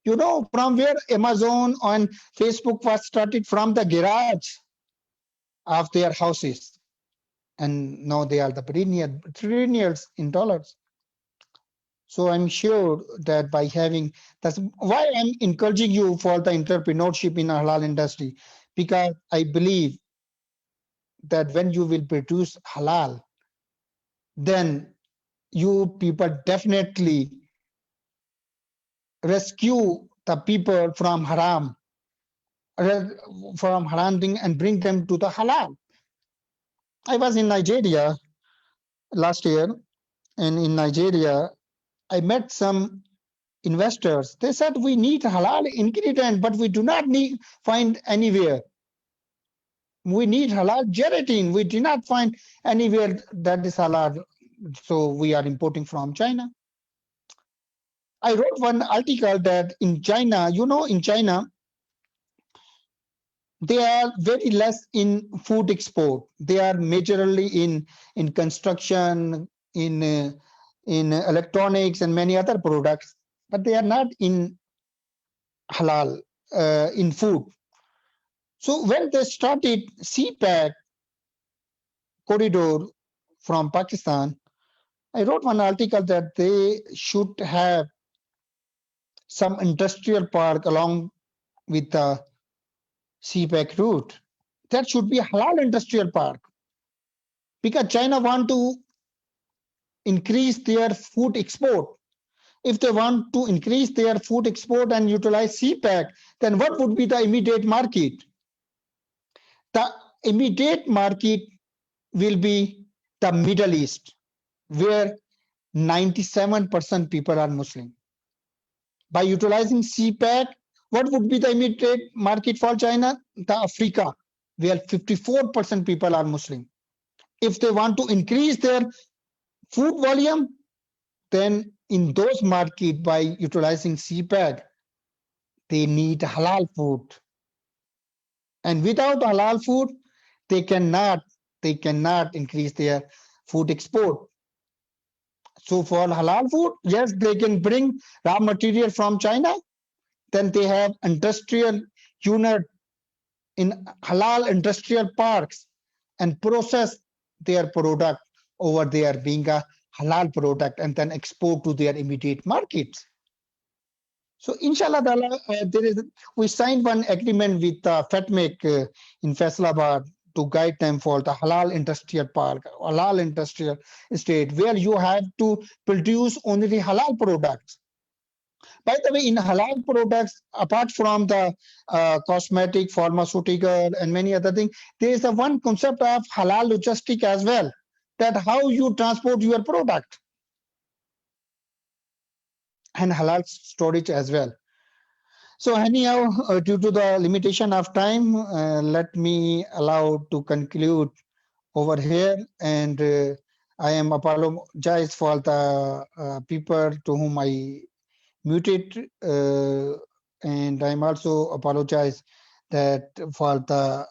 You know, from where Amazon and Facebook was started from the garage of their houses. And now they are the trillions in dollars. So I'm sure that by having, that's why I'm encouraging you for the entrepreneurship in halal industry, because I believe that when you will produce halal, then you people definitely rescue the people from haram thing and bring them to the halal. I was in Nigeria last year, and in Nigeria, I met some investors. They said we need halal ingredient, but we do not find anywhere. We need halal gelatin. We do not find anywhere that is halal. So we are importing from China. I wrote one article that in China, you know, in China, they are very less in food export. They are majorly in construction, in electronics and many other products, but they are not in halal, in food. So when they started CPEC corridor from Pakistan, I wrote one article that they should have some industrial park along with the CPEC route. That should be a halal industrial park, because China want to increase their food export. If they want to increase their food export and utilize CPEC, then what would be the immediate market? The immediate market will be the Middle East, where 97% people are Muslim. By utilizing CPEC, what would be the immediate market for China? The Africa, where 54% people are Muslim. If they want to increase their food volume, then in those markets, by utilizing CPEC, they need halal food. And without halal food, they cannot increase their food export. So for halal food, yes, they can bring raw material from China. Then they have industrial unit in halal industrial parks and process their product over there being a halal product and then export to their immediate markets. So inshallah, we signed one agreement with FATMEC in Faisalabad to guide them for the halal industrial park, halal industrial estate, where you have to produce only the halal products. By the way, in halal products, apart from the cosmetic, pharmaceutical, and many other things, there is a one concept of halal logistic as well, that how you transport your product, and halal storage as well. So anyhow, due to the limitation of time, let me allow to conclude over here, and I am apologize for the people to whom I muted, and I'm also apologize that for the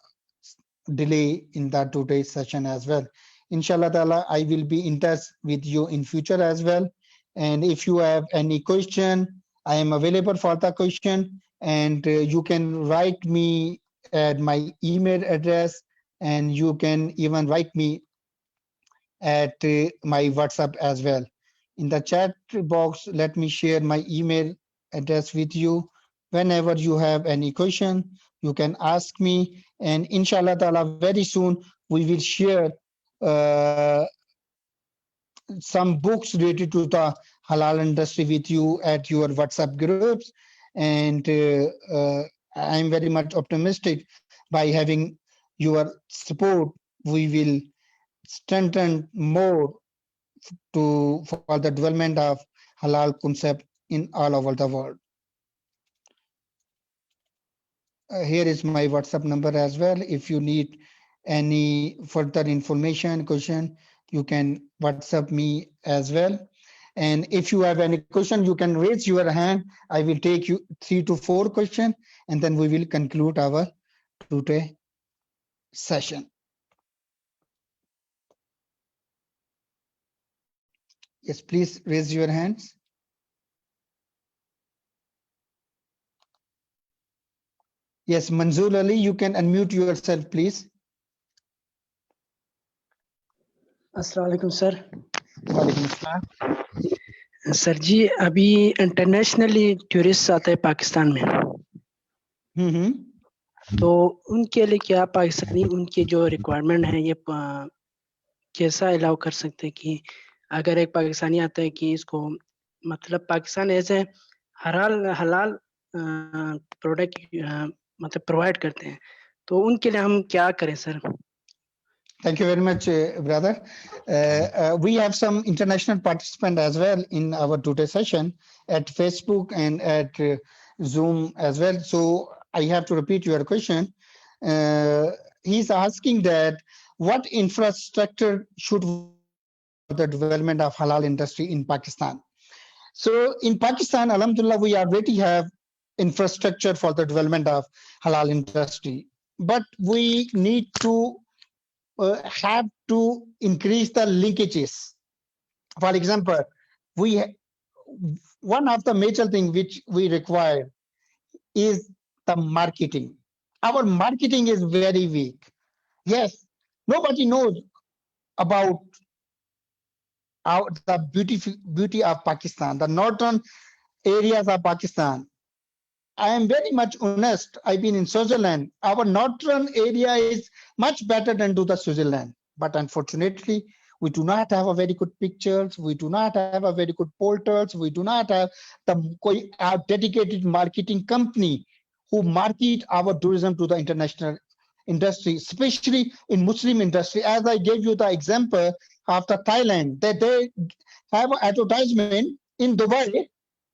delay in that today's session as well. Inshallah ta'ala, I will be in touch with you in future as well. And if you have any question, I am available for the question, and you can write me at my email address, and you can even write me at my WhatsApp as well. In the chat box, let me share my email address with you. Whenever you have any question, you can ask me, and inshallah ta'ala, very soon we will share uh, some books related to the halal industry with you at your WhatsApp groups. And I'm very much optimistic by having your support, we will strengthen more for the development of halal concept in all over the world. Here is my WhatsApp number as well. If you need any further information, question, you can WhatsApp me as well. And if you have any question, you can raise your hand. I will take you 3 to 4 questions, and then we will conclude our today session. Yes, please raise your hands. Yes, Manzoor Ali, you can unmute yourself, please. अस्सलाम वालेकुम sir. वालेकुम अस्सलाम। Sir जी अभी internationally tourist आते हैं पाकिस्तान में, तो उनके लिए क्या पाकिस्तानी उनकी जो रिक्वायरमेंट है ये कैसा अलाउ कर सकते हैं कि अगर एक पाकिस्तानी आता है कि इसको मतलब पाकिस्तान ऐसे हलाल प्रोडक्ट मतलब प्रोवाइड करते हैं, तो उनके लिए हम क्या करें sir? Thank you very much, brother. We have some international participants as well in our today session at Facebook and at Zoom as well. So I have to repeat your question. He's asking that what infrastructure should the development of halal industry in Pakistan? So in Pakistan, alhamdulillah, we already have infrastructure for the development of halal industry, but we need to have to increase the linkages. For example, one of the major things which we require is the marketing. Our marketing is very weak. Yes, nobody knows about the beauty of Pakistan, the northern areas of Pakistan. I am very much honest. I've been in Switzerland. Our northern area is much better than to the Switzerland. But unfortunately, we do not have a very good pictures. We do not have a very good portals. We do not have our dedicated marketing company who market our tourism to the international industry, especially in Muslim industry. As I gave you the example of the Thailand, that they have an advertisement in Dubai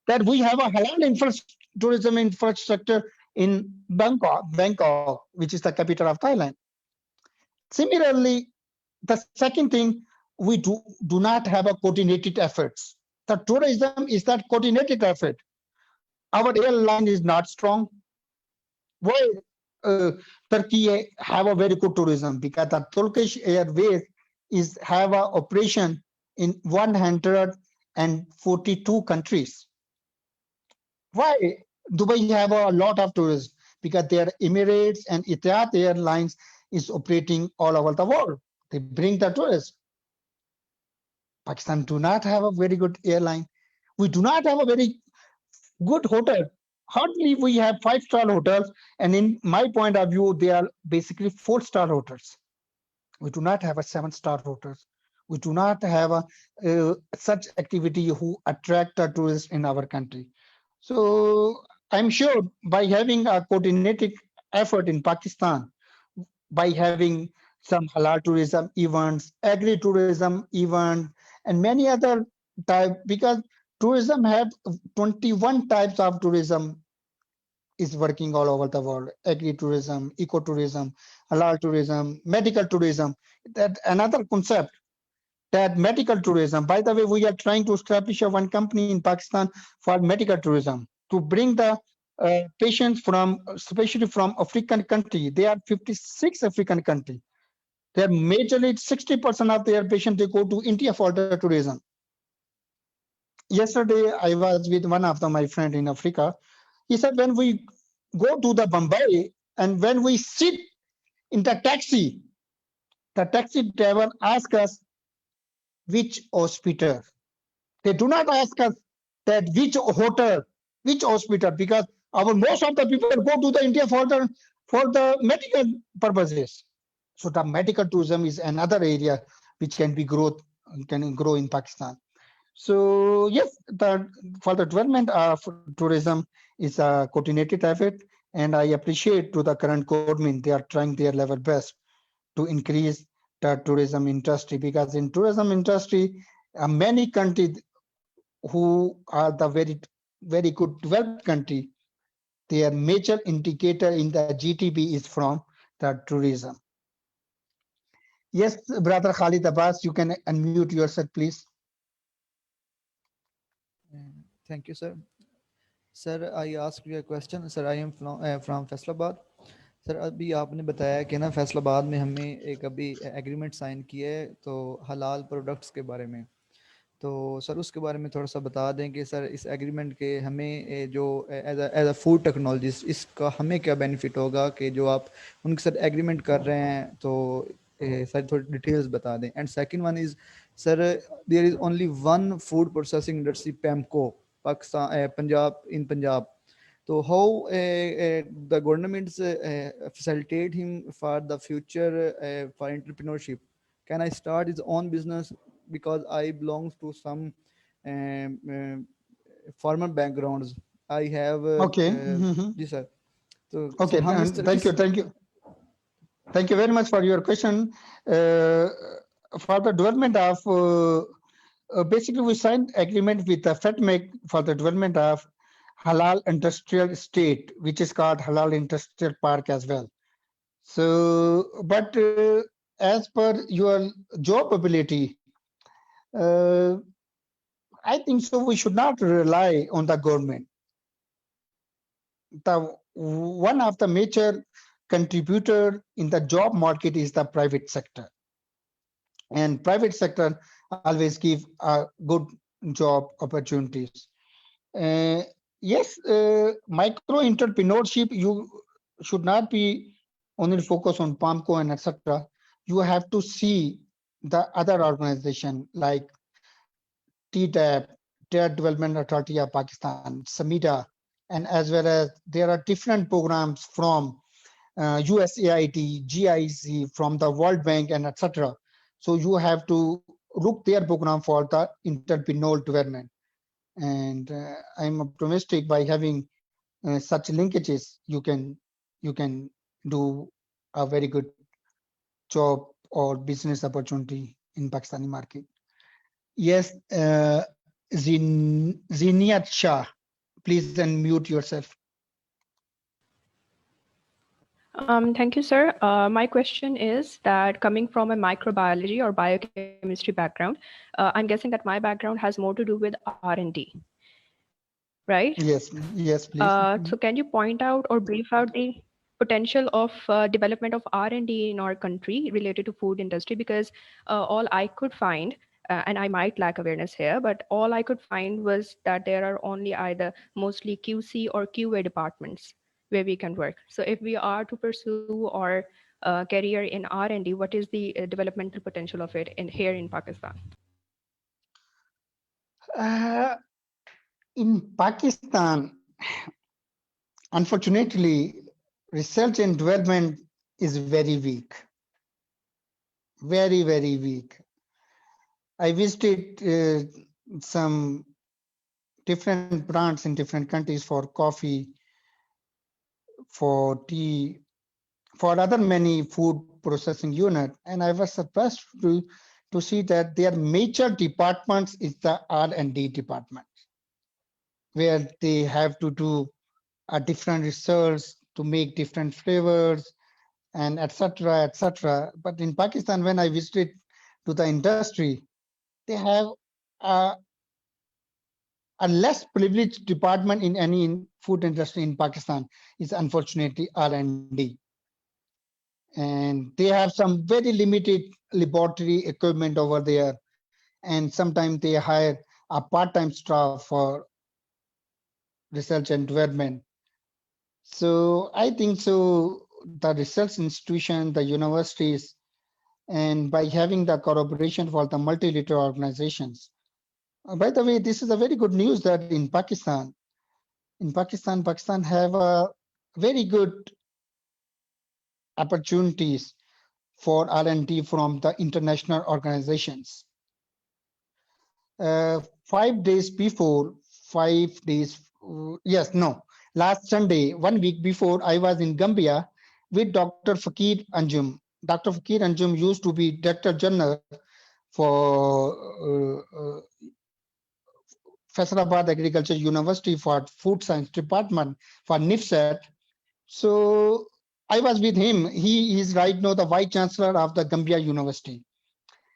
that we have a halal tourism infrastructure in Bangkok, which is the capital of Thailand. Similarly, the second thing, we do not have a coordinated efforts. The tourism is that coordinated effort. Our airline is not strong. Why Turkey have a very good tourism? Because the Turkish Airways have an operation in 142 countries. Why Dubai have a lot of tourists? Because their Emirates and Etihad Airlines is operating all over the world. They bring the tourists. Pakistan do not have a very good airline. We do not have a very good hotel. Hardly we have 5-star hotels, and in my point of view, they are basically 4-star hotels. We do not have a 7-star hotels. We do not have a such activity who attract the tourists in our country. So I'm sure by having a coordinated effort in Pakistan, by having some halal tourism events, agri-tourism event, and many other type, because tourism have 21 types of tourism is working all over the world: agri-tourism, ecotourism, halal tourism, medical tourism. That another concept, that medical tourism. By the way, we are trying to establish a one company in Pakistan for medical tourism to bring the patients from, especially from African country. They are 56 African country. They are majorly 60% of their patients they go to India for the tourism. Yesterday, I was with one of my friend in Africa. He said when we go to the Bombay and when we sit in the taxi driver asks us which hospital. They do not ask us that which hotel, which hospital, because our most of the people go to the India for the medical purposes. So the medical tourism is another area which can grow in Pakistan. So yes, for the development of tourism is a coordinated effort, and I appreciate to the current government they are trying their level best to increase the tourism industry, because in tourism industry, many countries who are the very good developed country, their major indicator in the GDP is from the tourism. Yes, brother Khalid Abbas, you can unmute yourself, please. Thank you, sir. Sir, I asked you a question. Sir, I am from Faisalabad. Sir अभी आपने बताया कि ना फैसलाबाद में हमें एक अभी agreement sign किया है तो हलाल प्रोडक्ट्स के बारे में, तो सर उसके बारे में थोड़ा सा बता दें कि सर इस एग्रीमेंट के हमें जो एज अ फूड टेक्नोलॉजिस्ट इसका हमें क्या बेनिफिट होगा कि जो आप उनके साथ एग्रीमेंट कर रहे हैं, तो सर थोड़ी डिटेल्स बता दें. And second one is sir there is only one food processing industry Pemco Pakistan Punjab in Punjab. So how the government facilitate him for the future for entrepreneurship? Can I start his own business because I belong to some formal backgrounds? I have Okay. जी sir. तो Okay, हम इस तरह thank you very much for your question. For the development of basically we signed agreement with the FETMEC for the development of halal industrial estate, which is called halal industrial park as well. So, but as per your job ability, I think so we should not rely on the government. The one of the major contributor in the job market is the private sector, and private sector always give good job opportunities. Yes, micro entrepreneurship, you should not be only focus on PAMCO and etc. You have to see the other organization like TTAP, Trade Development Authority of Pakistan, SAMIDA, and as well as there are different programs from USAID, GIC, from the World Bank, and etc. So you have to look their program for the entrepreneurial development. And I'm optimistic by having such linkages, you can do a very good job or business opportunity in Pakistani market. Yes, Ziniyat Shah, please unmute yourself. Thank you, sir. My question is that coming from a microbiology or biochemistry background, I'm guessing that my background has more to do with R&D, right? Yes, please. So can you point out or brief out the potential of development of R&D in our country related to food industry? Because all I could find, and I might lack awareness here, but all I could find was that there are only either mostly QC or QA departments where we can work. So if we are to pursue our career in R&D, what is the developmental potential of it here in Pakistan? In Pakistan, unfortunately, research and development is very weak. Very, very weak. I visited some different brands in different countries for coffee, for tea, for other many food processing unit, and I was surprised to see that their major departments is the R&D department, where they have to do a different research to make different flavors and etc. etc. But in Pakistan, when I visited to the industry, they have a, a less privileged department in any food industry in Pakistan is unfortunately R&D. And they have some very limited laboratory equipment over there. And sometimes they hire a part-time staff for research and development. So I think so the research institution, the universities, and by having the collaboration for the multilateral organizations. By the way, this is a very good news that Pakistan have a very good opportunities for R&D from the international organizations. 5 days before, 5 days, yes, no, last Sunday, 1 week before, I was in Gambia with Dr. Fakir Anjum. Dr. Fakir Anjum used to be Director General for Faisalabad Agriculture University for Food Science Department for NIFSAT. So I was with him. He is right now the Vice Chancellor of the Gambia University.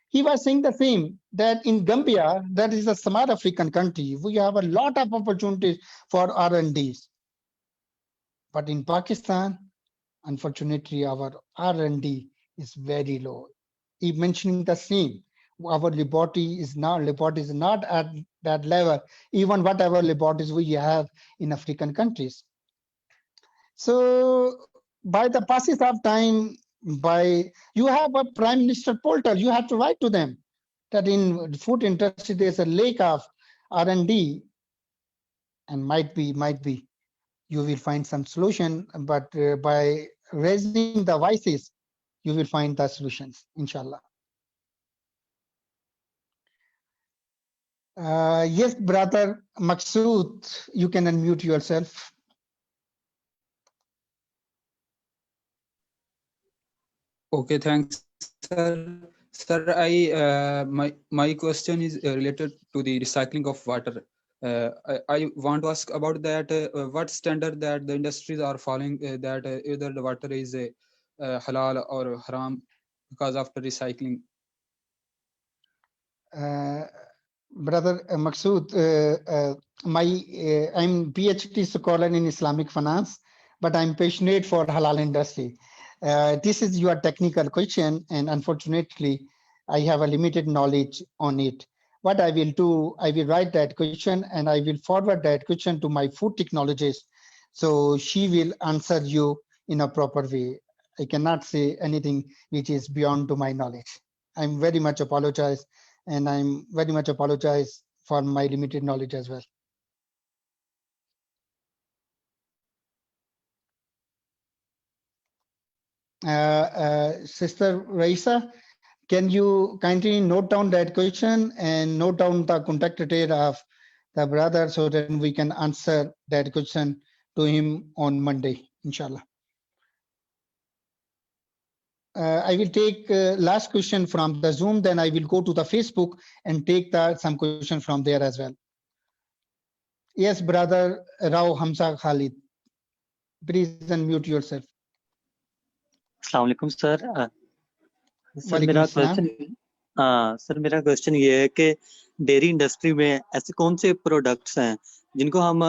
He was saying the same, that in Gambia, that is a small African country, we have a lot of opportunities for R&Ds. But in Pakistan, unfortunately, our R&D is very low. He mentioning the same. Our laboratory is not at that level, even whatever laboratories we have in African countries. So by the passage of time, you have a Prime Minister portal, you have to write to them that in food industry there's a lack of R&D, and might be you will find some solution, but by raising the voices, you will find the solutions, inshallah. Yes, brother Maqsood, you can unmute yourself. Okay, thanks, sir. Sir, my question is related to the recycling of water. I want to ask about that. What standard that the industries are following that either the water is halal or haram because of the recycling? Brother Maqsood, I'm PhD scholar in Islamic finance, but I'm passionate for halal industry. This is your technical question, and unfortunately, I have a limited knowledge on it. What I will do, I will write that question and I will forward that question to my food technologist. So she will answer you in a proper way. I cannot say anything which is beyond to my knowledge. I'm very much apologize, and I'm very much apologize for my limited knowledge as well. Sister Raisa, can you kindly note down that question and note down the contact detail of the brother so that we can answer that question to him on Monday, inshallah. I will take last question from the Zoom, then I will go to the Facebook and take some question from there as well. Yes, brother Rao Hamza Khalid, please unmute yourself. अस्सलाम वालेकुम sir. Sir मेरा question ये है कि dairy industry में ऐसे कौन से प्रोडक्ट्स हैं जिनको हम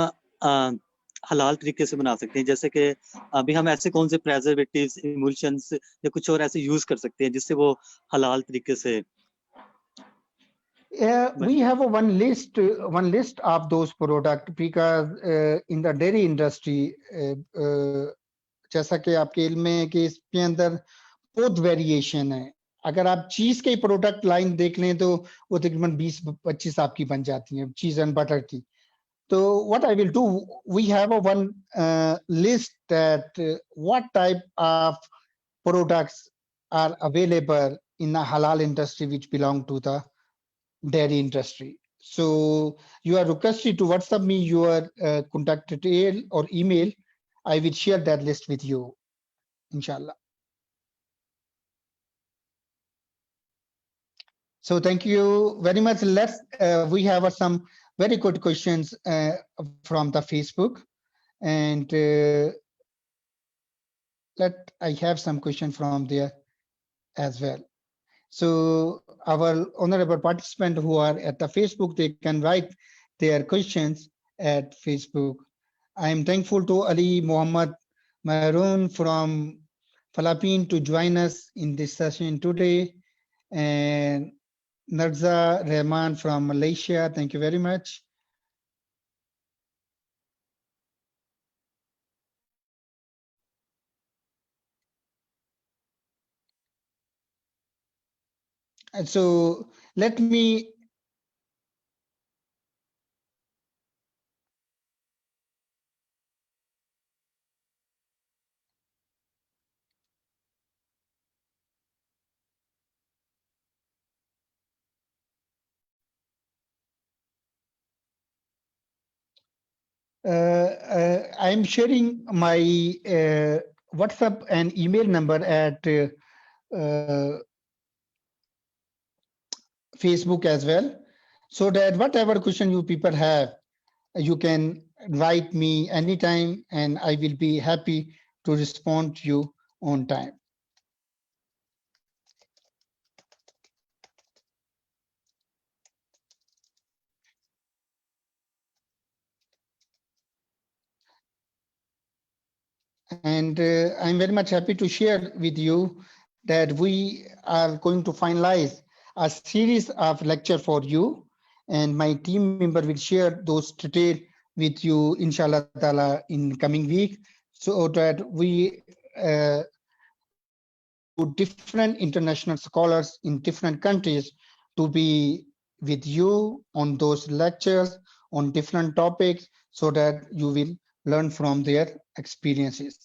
हलाल तरीके से बना सकते हैं, जैसे कि अभी हम ऐसे कौन से प्रेजर्वेटिव्स, इमल्शंस या कुछ और ऐसे यूज कर सकते हैं जिससे वो हलाल तरीके से? We have one list of those products because in the dairy industry, जैसा कि आपके इल्म में कि इसके अंदर बहुत वेरिएशन है। अगर आप चीज के प्रोडक्ट लाइन देख लें तो वो तकरीबन 20-25 आपकी बन जाती हैं, चीज एंड बटर की। तो what I will do, we have one list that what type of products are available in the halal industry which belong to the dairy industry. So you are requested to WhatsApp me your contact detail or email. I will share that list with you, inshallah. So thank you very much. We have some very good questions from the Facebook, and I have some questions from there as well. So our honorable participants who are at the Facebook, they can write their questions at Facebook. I am thankful to Ali Muhammad Maroon from Philippines to join us in this session today, and Narza Rahman from Malaysia. Thank you very much. And so let me I'm sharing my WhatsApp and email number at Facebook as well, so that whatever question you people have, you can write me anytime and I will be happy to respond to you on time. And I'm very much happy to share with you that we are going to finalize a series of lecture for you, and my team member will share those details with you, inshallah ta'ala, in coming week, so that we different international scholars in different countries to be with you on those lectures on different topics, so that you will learn from their experiences.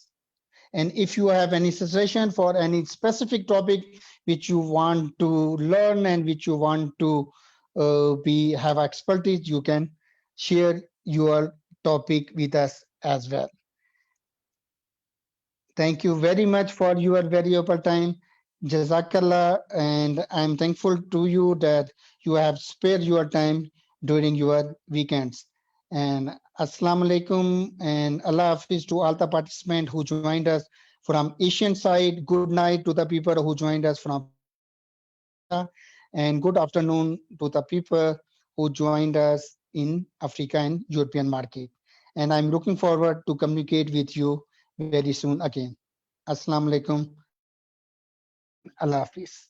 And if you have any suggestion for any specific topic which you want to learn and which you want to have expertise, you can share your topic with us as well. Thank you very much for your valuable time. Jazakallah, and I'm thankful to you that you have spared your time during your weekends. And Assalamu alaikum and Allah Hafiz to all the participants who joined us from Asian side. Good night to the people who joined us from, and good afternoon to the people who joined us in Africa and European market. And I'm looking forward to communicate with you very soon again. Assalamu alaikum. Allah Hafiz.